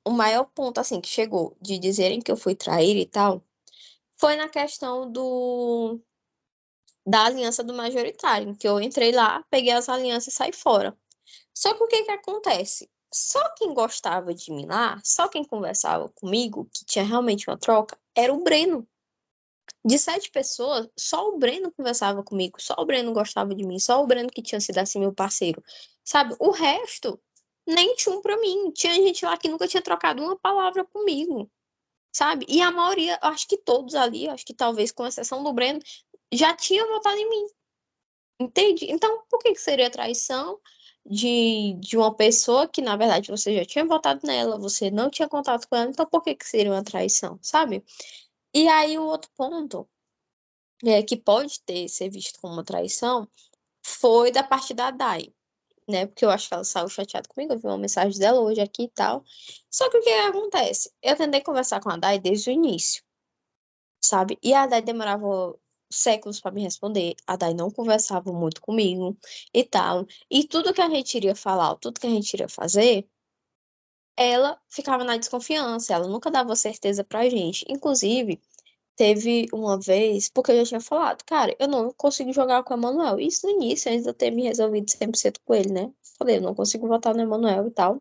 o maior ponto assim que chegou de dizerem que eu fui traíra e tal, foi na questão da aliança do majoritário, que eu entrei lá, peguei as alianças e saí fora. Só que o que que acontece? Só quem gostava de mim lá, só quem conversava comigo, que tinha realmente uma troca, era o Breno. De 7 pessoas, só o Breno conversava comigo, só o Breno gostava de mim, só o Breno que tinha sido assim meu parceiro. Sabe? O resto, nem tinha um pra mim. Tinha gente lá que nunca tinha trocado uma palavra comigo, sabe? E a maioria, eu acho que todos ali, eu acho que talvez com exceção do Breno, já tinham votado em mim. Entende? Então, por que que seria traição de uma pessoa que, na verdade, você já tinha votado nela, você não tinha contato com ela, então por que que seria uma traição, sabe? E aí, o outro ponto, que pode ser visto como uma traição, foi da parte da Dai. né? Porque eu acho que ela saiu chateada comigo, eu vi uma mensagem dela hoje aqui e tal. Só que o que acontece? Eu tentei conversar com a Dai desde o início, sabe? E a Dai demorava séculos para me responder. A Dai não conversava muito comigo e tal. E tudo que a gente iria falar, tudo que a gente iria fazer, ela ficava na desconfiança, ela nunca dava certeza pra gente. Inclusive, teve uma vez, porque eu já tinha falado, cara, eu não consigo jogar com o Emanuel. Isso no início, antes de eu ter me resolvido 100% com ele, né? Falei, eu não consigo votar no Emanuel e tal.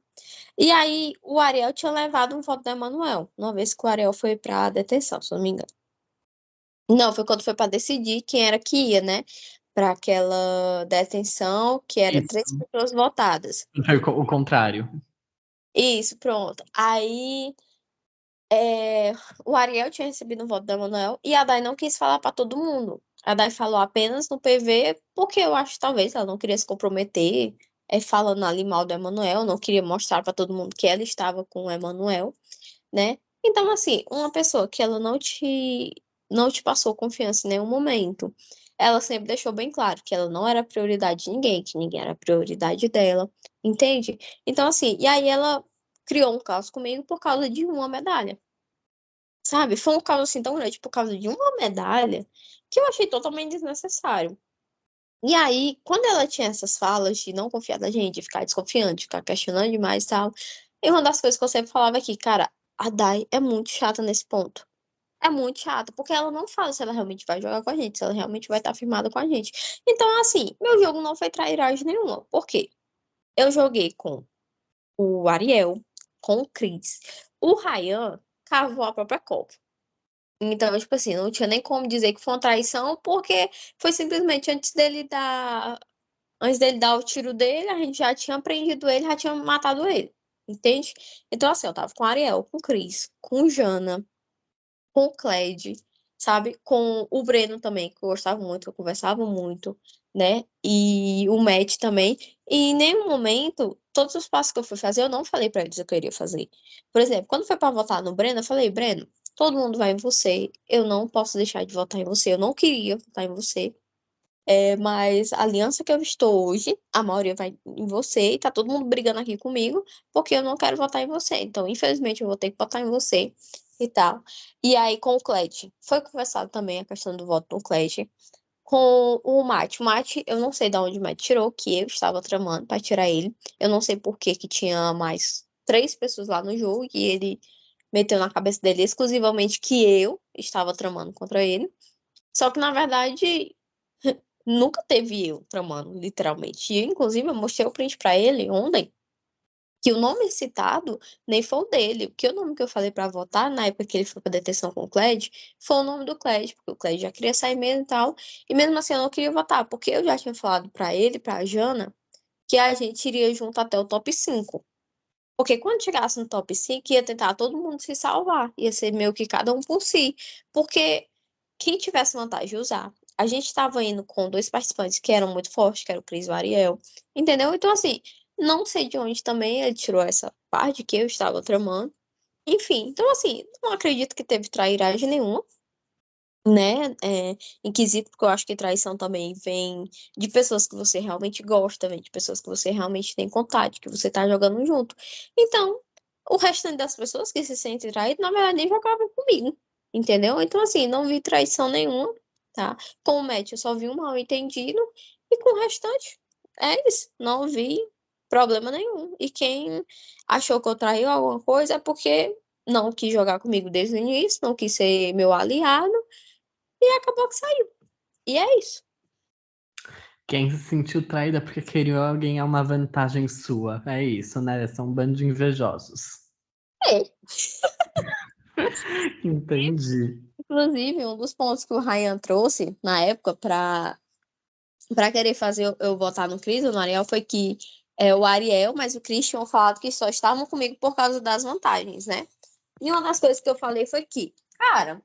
E aí, o Ariel tinha levado um voto do Emanuel, uma vez que o Ariel foi pra detenção, se eu não me engano. Não, foi quando foi pra decidir quem era que ia, né? Pra aquela detenção, que era Isso, 3 pessoas votadas. foi o contrário. Isso, pronto. Aí. é, o Ariel tinha recebido um voto da Manuel e a Dai não quis falar para todo mundo. A Dai falou apenas no PV, porque eu acho que talvez ela não queria se comprometer, falando ali mal do Emanuel, não queria mostrar para todo mundo que ela estava com o Emanuel, né? Então, assim, uma pessoa que ela não te passou confiança em nenhum momento, ela sempre deixou bem claro que ela não era prioridade de ninguém, que ninguém era prioridade dela, entende? Então, assim, e aí ela criou um caos comigo por causa de uma medalha. Sabe? Foi um caos assim tão grande por causa de uma medalha que eu achei totalmente desnecessário. E aí, quando ela tinha essas falas de não confiar na gente, de ficar desconfiante, de ficar questionando demais e tal, e uma das coisas que eu sempre falava aqui, cara, a Dai é muito chata nesse ponto. É muito chata, porque ela não fala se ela realmente vai jogar com a gente, se ela realmente vai estar firmada com a gente. Então, assim, meu jogo não foi trairagem nenhuma. Por quê? Eu joguei com o Ariel, com o Chris. O Ryan cavou a própria copa. Então, tipo assim, não tinha nem como dizer que foi uma traição, porque foi simplesmente antes dele dar o tiro dele, a gente já tinha prendido ele, já tinha matado ele. Entende? Então, assim, eu tava com o Ariel, com o Cris, com o Jana, com o Cled, sabe? Com o Breno também, que eu gostava muito, que eu conversava muito, né? E o Matt também. E em nenhum momento, todos os passos que eu fui fazer, eu não falei pra eles o que eu iria fazer. Por exemplo, quando foi pra votar no Breno, eu falei, Breno, todo mundo vai em você, eu não posso deixar de votar em você, eu não queria votar em você. Mas a aliança que eu estou hoje, a maioria vai em você e tá todo mundo brigando aqui comigo porque eu não quero votar em você. Então, infelizmente, eu vou ter que votar em você e tal. E aí, com o Clet, foi conversado também a questão do voto do Clet. Com o Mate. O Mate, eu não sei de onde o Mate tirou, que eu estava tramando para tirar ele. Eu não sei por que que tinha mais 3 pessoas lá no jogo e ele meteu na cabeça dele exclusivamente que eu estava tramando contra ele. Só que, na verdade, nunca teve eu tramando, literalmente. E, inclusive, eu mostrei o print pra ele ontem, que o nome citado nem foi o dele. Que o nome que eu falei pra votar, na época que ele foi pra detenção com o Cled, foi o nome do Cled, porque o Cled já queria sair mesmo e tal. E mesmo assim eu não queria votar, porque eu já tinha falado pra ele, pra Jana, que a gente iria junto até o top 5. Porque quando chegasse no top 5 ia tentar todo mundo se salvar. Ia ser meio que cada um por si. Porque quem tivesse vantagem de usar. A gente estava indo com 2 participantes que eram muito fortes, que era o Cris e o Ariel. Entendeu? Então, assim, não sei de onde também ele tirou essa parte que eu estava tramando. Enfim, então, assim, não acredito que teve trairagem nenhuma, né? Em quesito, porque eu acho que traição também vem de pessoas que você realmente gosta, vem de pessoas que você realmente tem contato, que você tá jogando junto. Então, o restante das pessoas que se sentem traídas, na verdade, nem jogavam comigo, entendeu? Então, assim, não vi traição nenhuma, tá? Com o Matt, eu só vi um mal entendido, e com o restante, é isso, não vi problema nenhum. E quem achou que eu traí alguma coisa é porque não quis jogar comigo desde o início, não quis ser meu aliado, e acabou que saiu. E é isso. Quem se sentiu traída porque queria ganhar uma vantagem sua. É isso, né? São um bando de invejosos. É. Entendi. Inclusive, um dos pontos que o Ryan trouxe na época para querer fazer eu votar no Cris ou no Ariel foi que o Ariel, mas o Cris tinham falado que só estavam comigo por causa das vantagens, né? E uma das coisas que eu falei foi que, cara,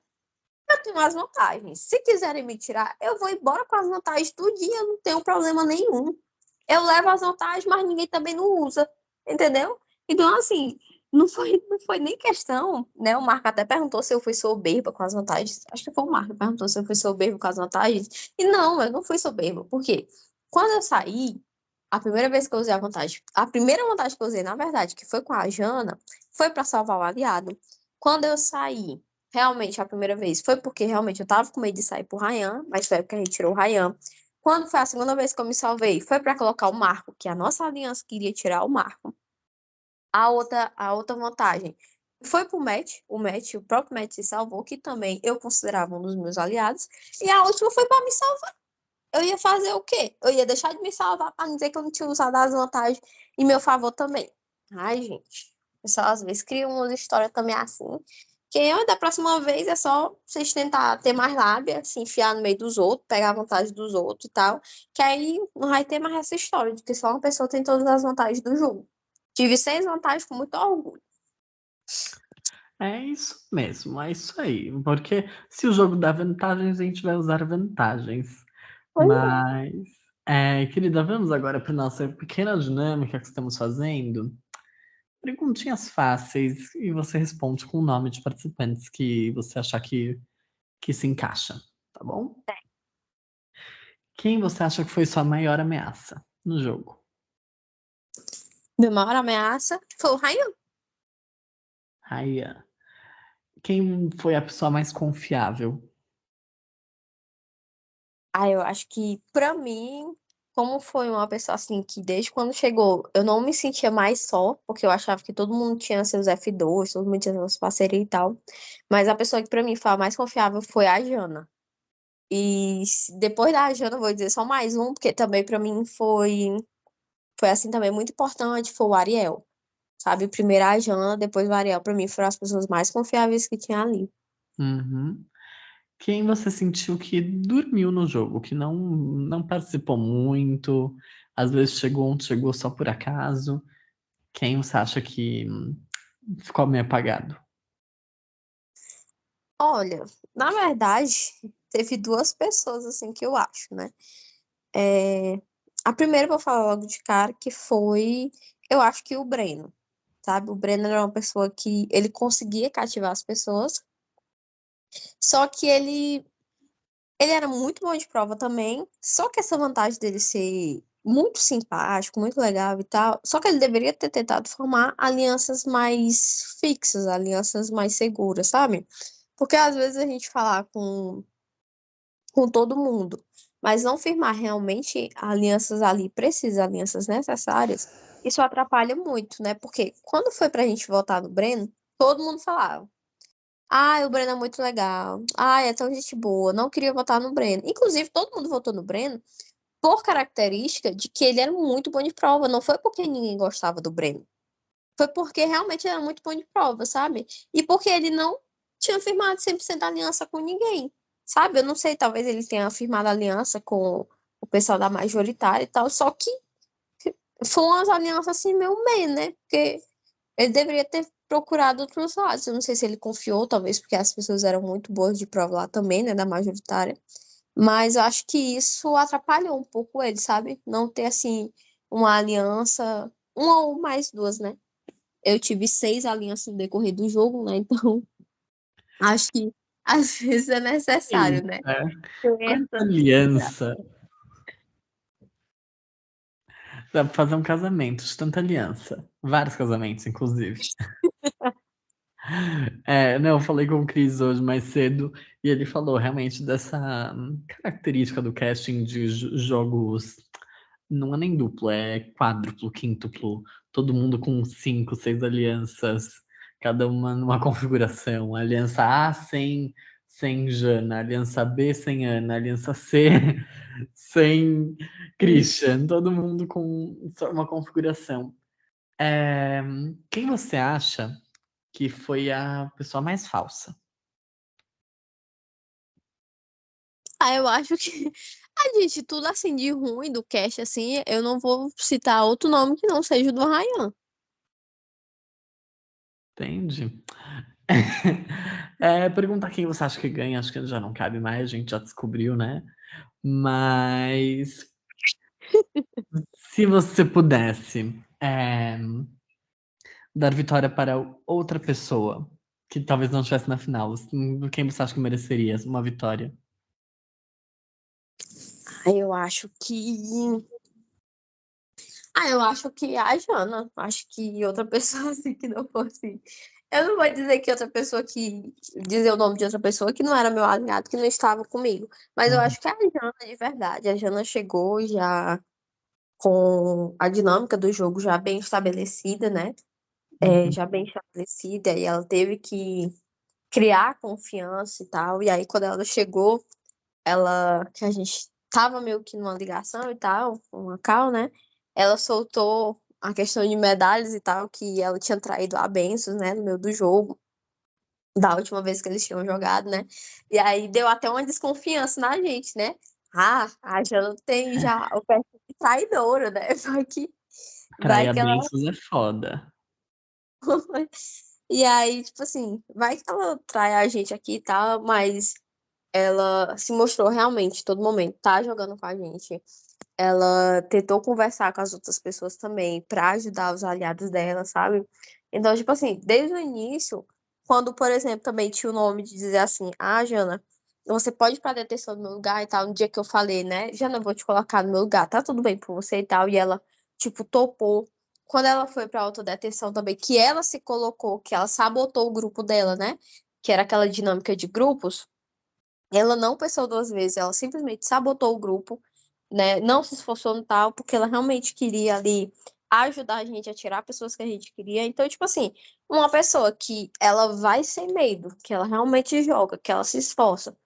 eu tenho as vantagens. Se quiserem me tirar, eu vou embora com as vantagens do dia, eu não tenho problema nenhum. Eu levo as vantagens, mas ninguém também não usa, entendeu? Então, assim, não foi nem questão, né? O Marco até perguntou se eu fui soberba com as vantagens. Acho que foi o Marco que perguntou se eu fui soberba com as vantagens. E não, eu não fui soberba. Por quê? Quando eu saí, A primeira vez que eu usei a vantagem, a primeira vantagem que eu usei, na verdade, que foi com a Jana, foi pra salvar o aliado. Quando eu saí, realmente, a primeira vez, foi porque realmente eu tava com medo de sair pro Ryan, mas foi porque a gente tirou o Ryan. Quando foi a segunda vez que eu me salvei, foi pra colocar o Marco, que a nossa aliança queria tirar o Marco. A outra vantagem foi pro Matt, o próprio Matt se salvou, que também eu considerava um dos meus aliados. E a última foi pra me salvar. Eu ia fazer o quê? Eu ia deixar de me salvar pra não dizer que eu não tinha usado as vantagens em meu favor também. Ai, gente. O pessoal às vezes cria umas histórias também assim. Que eu, da próxima vez, é só vocês tentar ter mais lábia, se enfiar no meio dos outros, pegar a vantagem dos outros e tal. Que aí não vai ter mais essa história de que só uma pessoa tem todas as vantagens do jogo. Tive 6 vantagens com muito orgulho. É isso mesmo, é isso aí. Porque se o jogo dá vantagens, a gente vai usar vantagens. Pois é. Mas, querida, vamos agora para nossa pequena dinâmica que estamos fazendo. Perguntinhas fáceis e você responde com o nome de participantes que você achar que se encaixa, tá bom? Quem você acha que foi sua maior ameaça no jogo? Minha maior ameaça foi o Ryan. Ryan. Quem foi a pessoa mais confiável? Ah, eu acho que, pra mim, como foi uma pessoa assim que desde quando chegou eu não me sentia mais só, porque eu achava que todo mundo tinha seus F2, todo mundo tinha suas parcerias e tal. Mas a pessoa que pra mim foi a mais confiável foi a Jana. E depois da Jana, eu vou dizer só mais um, porque também pra mim foi assim também muito importante, foi o Ariel. Sabe? Primeiro a Jana, depois o Ariel, pra mim foram as pessoas mais confiáveis que tinha ali. Uhum. Quem você sentiu que dormiu no jogo, que não participou muito, às vezes chegou só por acaso? Quem você acha que ficou meio apagado? Olha, na verdade, teve duas pessoas assim que eu acho, né? É, a primeira eu vou falar logo de cara, que foi, eu acho que o Breno, sabe? O Breno era uma pessoa que ele conseguia cativar as pessoas, só que ele era muito bom de prova também, só que essa vantagem dele ser muito simpático, muito legal e tal, só que ele deveria ter tentado formar alianças mais fixas, alianças mais seguras, sabe? Porque às vezes a gente falar com todo mundo, mas não firmar realmente alianças ali, precisas alianças necessárias, isso atrapalha muito, né? Porque quando foi pra gente votar no Breno, todo mundo falava: ah, o Breno é muito legal, ah, é tão gente boa, não queria votar no Breno. Inclusive, todo mundo votou no Breno por característica de que ele era muito bom de prova, não foi porque ninguém gostava do Breno. Foi porque realmente ele era muito bom de prova, sabe? E porque ele não tinha firmado 100% aliança com ninguém, sabe? Eu não sei, talvez ele tenha firmado aliança com o pessoal da majoritária e tal, só que foi umas alianças assim meio, né? Porque ele deveria ter procurado outros lados. Eu não sei se ele confiou, talvez porque as pessoas eram muito boas de prova lá também, né, da majoritária. Mas eu acho que isso atrapalhou um pouco ele, sabe? Não ter, assim, uma aliança, uma ou mais duas, né? Eu tive 6 alianças no decorrer do jogo, né? Então, acho que às vezes é necessário, né? Eita, Ter quanta essa equilibrada. aliança! Dá pra fazer um casamento de tanta aliança. Vários casamentos, inclusive. Não, eu falei com o Chris hoje mais cedo e ele falou realmente dessa característica do casting de jogos. Não é nem duplo, é quádruplo, quíntuplo. Todo mundo com 5, 6 alianças, cada uma numa configuração. Aliança A sem Jana, aliança B sem Ana, aliança C sem Christian. Todo mundo com uma configuração. É, quem você acha que foi a pessoa mais falsa? Ah, eu acho que a gente, tudo assim de ruim do cast, assim, eu não vou citar outro nome que não seja o do Ryan. Entende? Perguntar quem você acha que ganha, acho que já não cabe mais, a gente já descobriu, né? Mas se você pudesse dar vitória para outra pessoa que talvez não estivesse na final, quem você acha que mereceria uma vitória? Ah, eu acho que Ah, eu acho que a Jana. Acho que outra pessoa assim que não fosse. Eu não vou dizer que outra pessoa que. Dizer o nome de outra pessoa que não era meu alinhado, que não estava comigo. Mas eu Uhum, acho que é a Jana, de verdade. A Jana chegou já com a dinâmica do jogo já bem estabelecida, né? uhum. Já bem estabelecida. E ela teve que criar confiança e tal. E aí, quando ela chegou, que a gente tava meio que numa ligação e tal, com a Cal, né? Ela soltou a questão de medalhas e tal, que ela tinha traído a Benços, né, no meio do jogo, da última vez que eles tinham jogado, né? E aí deu até uma desconfiança na gente, né? Ah, a Jana tem já o perfil de traidora, né? Vai Trair a que ela. Benzos é foda. E aí, tipo assim, vai que ela trai a gente aqui e tal, mas ela se mostrou realmente, todo momento, tá jogando com a gente. Ela tentou conversar com as outras pessoas também pra ajudar os aliados dela, sabe? Então, tipo assim, desde o início, quando, por exemplo, também tinha o nome de dizer assim, ah, Jana, você pode ir pra detenção do meu lugar e tal, no dia que eu falei, né? Jana, eu vou te colocar no meu lugar, tá tudo bem por você e tal. E ela, tipo, topou. Quando ela foi pra autodetenção também, que ela se colocou, que ela sabotou o grupo dela, né? Que era aquela dinâmica de grupos. Ela não pensou duas vezes, ela simplesmente sabotou o grupo, né? Não se esforçou no tal, porque ela realmente queria ali ajudar a gente a tirar pessoas que a gente queria. Então, tipo assim, uma pessoa que ela vai sem medo, que ela realmente joga, que ela se esforça,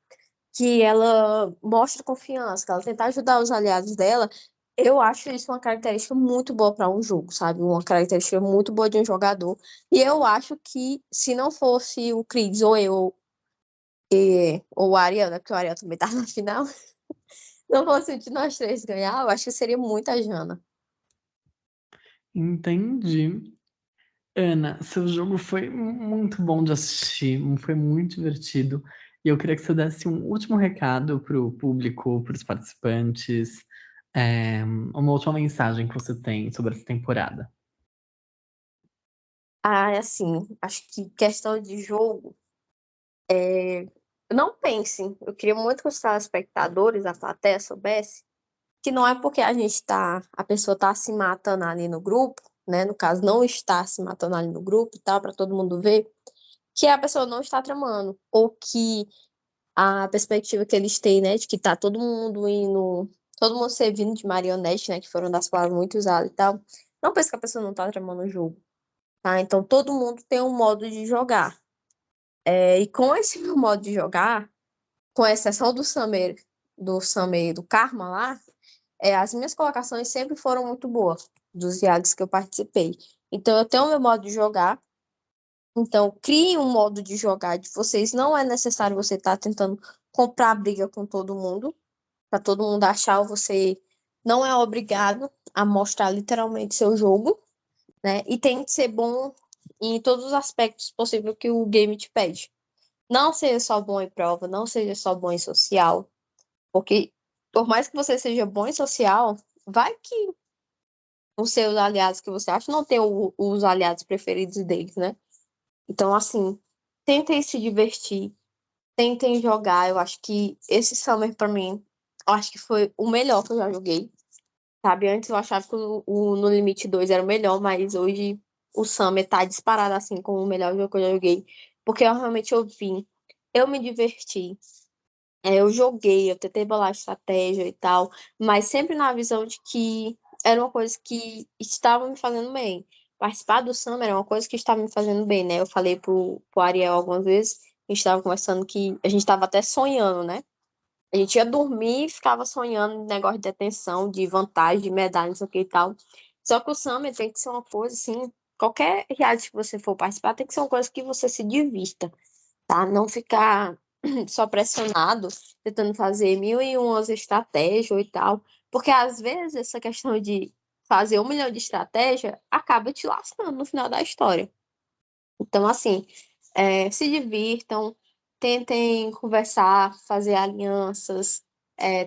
que ela mostra confiança, que ela tenta ajudar os aliados dela, eu acho isso uma característica muito boa para um jogo, sabe? Uma característica muito boa de um jogador. E eu acho que se não fosse o Chris ou eu ou a Ariana, porque o Ariana também tá na final, não fosse de nós três ganhar, eu acho que seria muita Jana. Entendi. Ana, seu jogo foi muito bom de assistir, foi muito divertido. E eu queria que você desse um último recado para o público, para os participantes, uma última mensagem que você tem sobre essa temporada. Ah, é assim, acho que questão de jogo, não pensem. Eu queria muito que os telespectadores, a plateia, soubesse que não é porque a pessoa tá se matando ali no grupo, né? No caso, não está se matando ali no grupo e tal, para todo mundo ver, que a pessoa não está tramando, ou que a perspectiva que eles têm, né, de que tá todo mundo servindo de marionete, né, que foram das palavras muito usadas e tal. Não pensa que a pessoa não tá tramando o jogo, tá? Então todo mundo tem um modo de jogar. E com esse meu modo de jogar, com exceção do Summer e do Karma lá, as minhas colocações sempre foram muito boas dos realities que eu participei. Então eu tenho o meu modo de jogar. Então, crie um modo de jogar de vocês. Não é necessário você estar tentando comprar briga com todo mundo, para todo mundo achar, você não é obrigado a mostrar literalmente seu jogo, né? E tem que ser bom em todos os aspectos possíveis que o game te pede. Não seja só bom em prova, não seja só bom em social, porque por mais que você seja bom em social, vai que os seus aliados que você acha não tem os aliados preferidos deles, né? Então, assim, tentem se divertir, tentem jogar. Eu acho que esse Summer, pra mim, eu acho que foi o melhor que eu já joguei. Sabe, antes eu achava que o No Limite 2 era o melhor, mas hoje o Summer tá disparado assim como o melhor jogo que eu já joguei. Porque eu realmente vim, eu me diverti, eu joguei, eu tentei bolar estratégia e tal, mas sempre na visão de que era uma coisa que estava me fazendo bem. Participar do Summer era uma coisa que estava me fazendo bem, né? Eu falei pro Ariel algumas vezes, a gente estava conversando que a gente estava até sonhando, né? A gente ia dormir e ficava sonhando em negócio de atenção, de vantagem, de medalha, não sei o que e tal. Só que o Summer tem que ser uma coisa assim, qualquer reality que você for participar, tem que ser uma coisa que você se divirta, tá? Não ficar só pressionado, tentando fazer mil e umas estratégias e tal. Porque às vezes essa questão de fazer 1 milhão de estratégia acaba te lascando no final da história. Então, assim, se divirtam, tentem conversar, fazer alianças,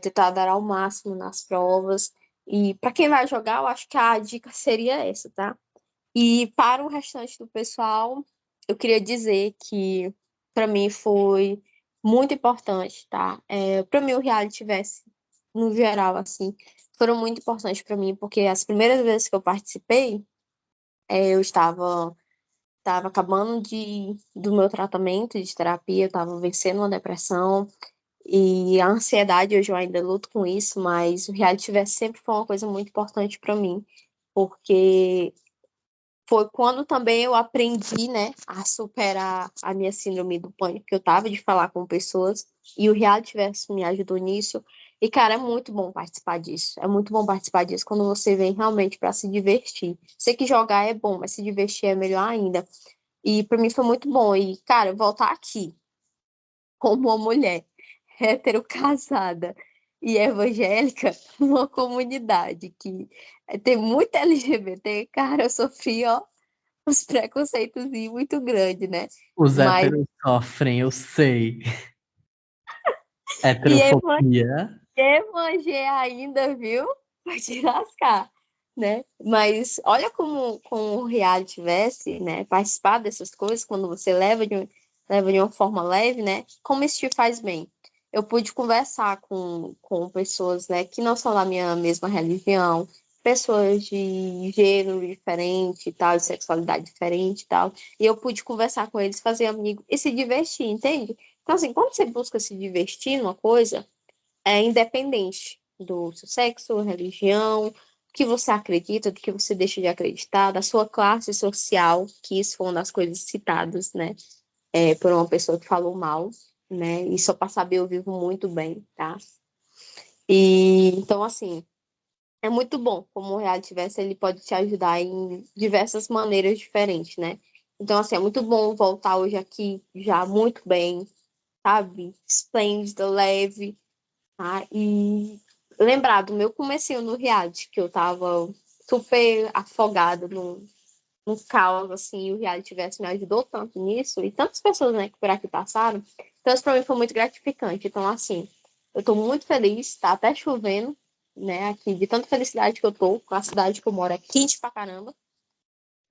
tentar dar ao máximo nas provas. E para quem vai jogar, eu acho que a dica seria essa, tá? E para o restante do pessoal, eu queria dizer que para mim foi muito importante, tá? Para mim o reality tivesse, no geral, assim, foram muito importantes para mim, porque as primeiras vezes que eu participei, eu estava acabando do meu tratamento de terapia, eu estava vencendo uma depressão e a ansiedade, hoje eu ainda luto com isso, mas o reality TV sempre foi uma coisa muito importante para mim, porque foi quando também eu aprendi, né, a superar a minha síndrome do pânico, que eu tava de falar com pessoas, e o reality versus me ajudou nisso. E, cara, é muito bom participar disso. É muito bom participar disso quando você vem realmente para se divertir. Sei que jogar é bom, mas se divertir é melhor ainda. E para mim foi muito bom. E, cara, voltar aqui como uma mulher hétero casada e evangélica, numa comunidade que tem muito LGBT, cara, eu sofri, ó, uns preconceitos muito grandes, né? Os Mas héteros sofrem, eu sei. e Heterofobia. Evanger ainda, viu? Vai te lascar, né? Mas olha como o reality tivesse, né? Participar dessas coisas, quando você leva de uma forma leve, né? Como isso te faz bem. Eu pude conversar com pessoas, né, que não são da minha mesma religião, pessoas de gênero diferente e tal, de sexualidade diferente e tal. E eu pude conversar com eles, fazer amigo e se divertir, entende? Então, assim, quando você busca se divertir numa coisa, é independente do seu sexo, religião, o que você acredita, do que você deixa de acreditar, da sua classe social, que isso foi uma das coisas citadas, né, por uma pessoa que falou mal, né, e só para saber eu vivo muito bem, tá? E então, assim, é muito bom como o reality verso, ele pode te ajudar em diversas maneiras diferentes, né? Então, assim, é muito bom voltar hoje aqui já muito bem, sabe? Esplêndida, leve, tá? E lembrar do meu comecinho no reality, que eu tava super afogada num caos, assim, e o reality tivesse me ajudou tanto nisso, e tantas pessoas, né, que por aqui passaram. Então, isso pra mim foi muito gratificante. Então, assim, eu tô muito feliz, tá até chovendo, né, aqui, de tanta felicidade que eu tô, com a cidade que eu moro é quente pra caramba.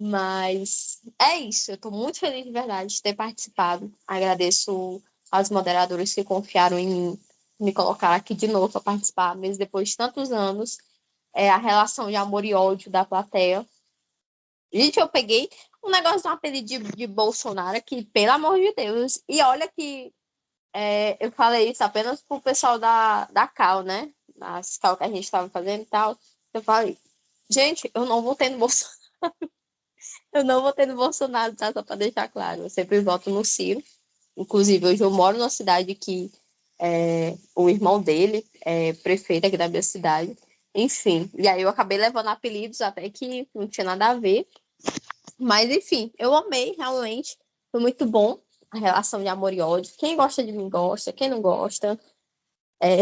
Mas é isso, eu tô muito feliz de verdade de ter participado. Agradeço aos moderadores que confiaram em mim, me colocar aqui de novo para participar, mesmo depois de tantos anos. A relação de amor e ódio da plateia. Gente, eu peguei um negócio de um apelido de Bolsonaro que, pelo amor de Deus. E olha que eu falei isso apenas pro pessoal da Cal, né? As Cal que a gente estava fazendo e tal. Eu falei, gente, eu não votei no Bolsonaro. Eu não votei no Bolsonaro, tá? Só para deixar claro. Eu sempre voto no Ciro. Inclusive, hoje eu moro numa cidade que o irmão dele é prefeito aqui da minha cidade. Enfim, e aí eu acabei levando apelidos até que não tinha nada a ver. Mas, enfim, eu amei, realmente. Foi muito bom a relação de amor e ódio. Quem gosta de mim gosta, quem não gosta,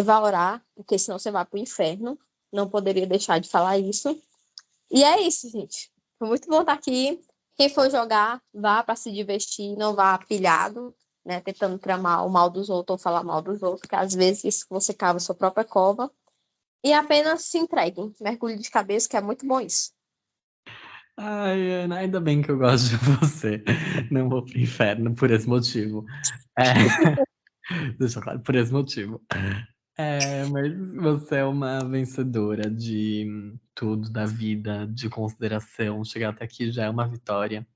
vai orar, porque senão você vai pro inferno. Não poderia deixar de falar isso. E é isso, gente. Foi muito bom estar aqui. Quem for jogar, vá para se divertir, não vá pilhado, né? Tentando tramar o mal dos outros ou falar mal dos outros, porque às vezes você cava a sua própria cova. E apenas se entreguem. Mergulhe de cabeça, que é muito bom isso. Ai, Ana, ainda bem que eu gosto de você. Não vou pro inferno por esse motivo. É, deixa claro, por esse motivo. Mas você é uma vencedora de tudo da vida, de consideração. Chegar até aqui já é uma vitória,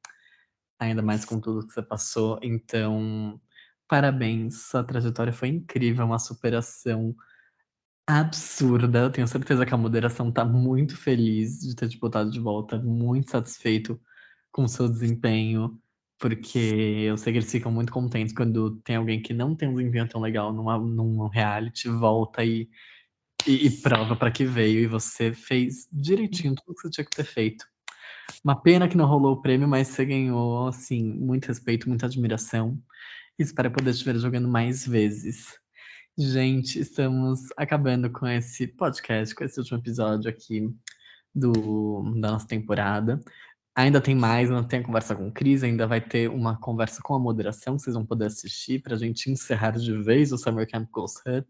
ainda mais com tudo que você passou. Então, parabéns, sua trajetória foi incrível, uma superação absurda. Eu tenho certeza que a moderação tá muito feliz de ter te botado de volta, muito satisfeito com o seu desempenho, porque eu sei que eles ficam muito contentes quando tem alguém que não tem um desempenho tão legal num reality, volta e prova pra que veio, e você fez direitinho tudo que você tinha que ter feito. Uma pena que não rolou o prêmio, mas você ganhou, assim, muito respeito, muita admiração. Espero poder te ver jogando mais vezes. Gente, estamos acabando com esse podcast, com esse último episódio aqui da nossa temporada. Ainda tem mais, ainda tem a conversa com o Cris, ainda vai ter uma conversa com a moderação que vocês vão poder assistir pra gente encerrar de vez o Summer Camp Ghost Hut.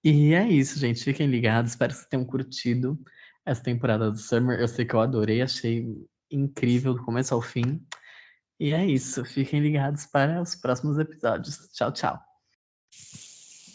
E é isso, gente. Fiquem ligados. Espero que vocês tenham curtido essa temporada do Summer. Eu sei que eu adorei, achei incrível do começo ao fim. E é isso. Fiquem ligados para os próximos episódios. Tchau, tchau.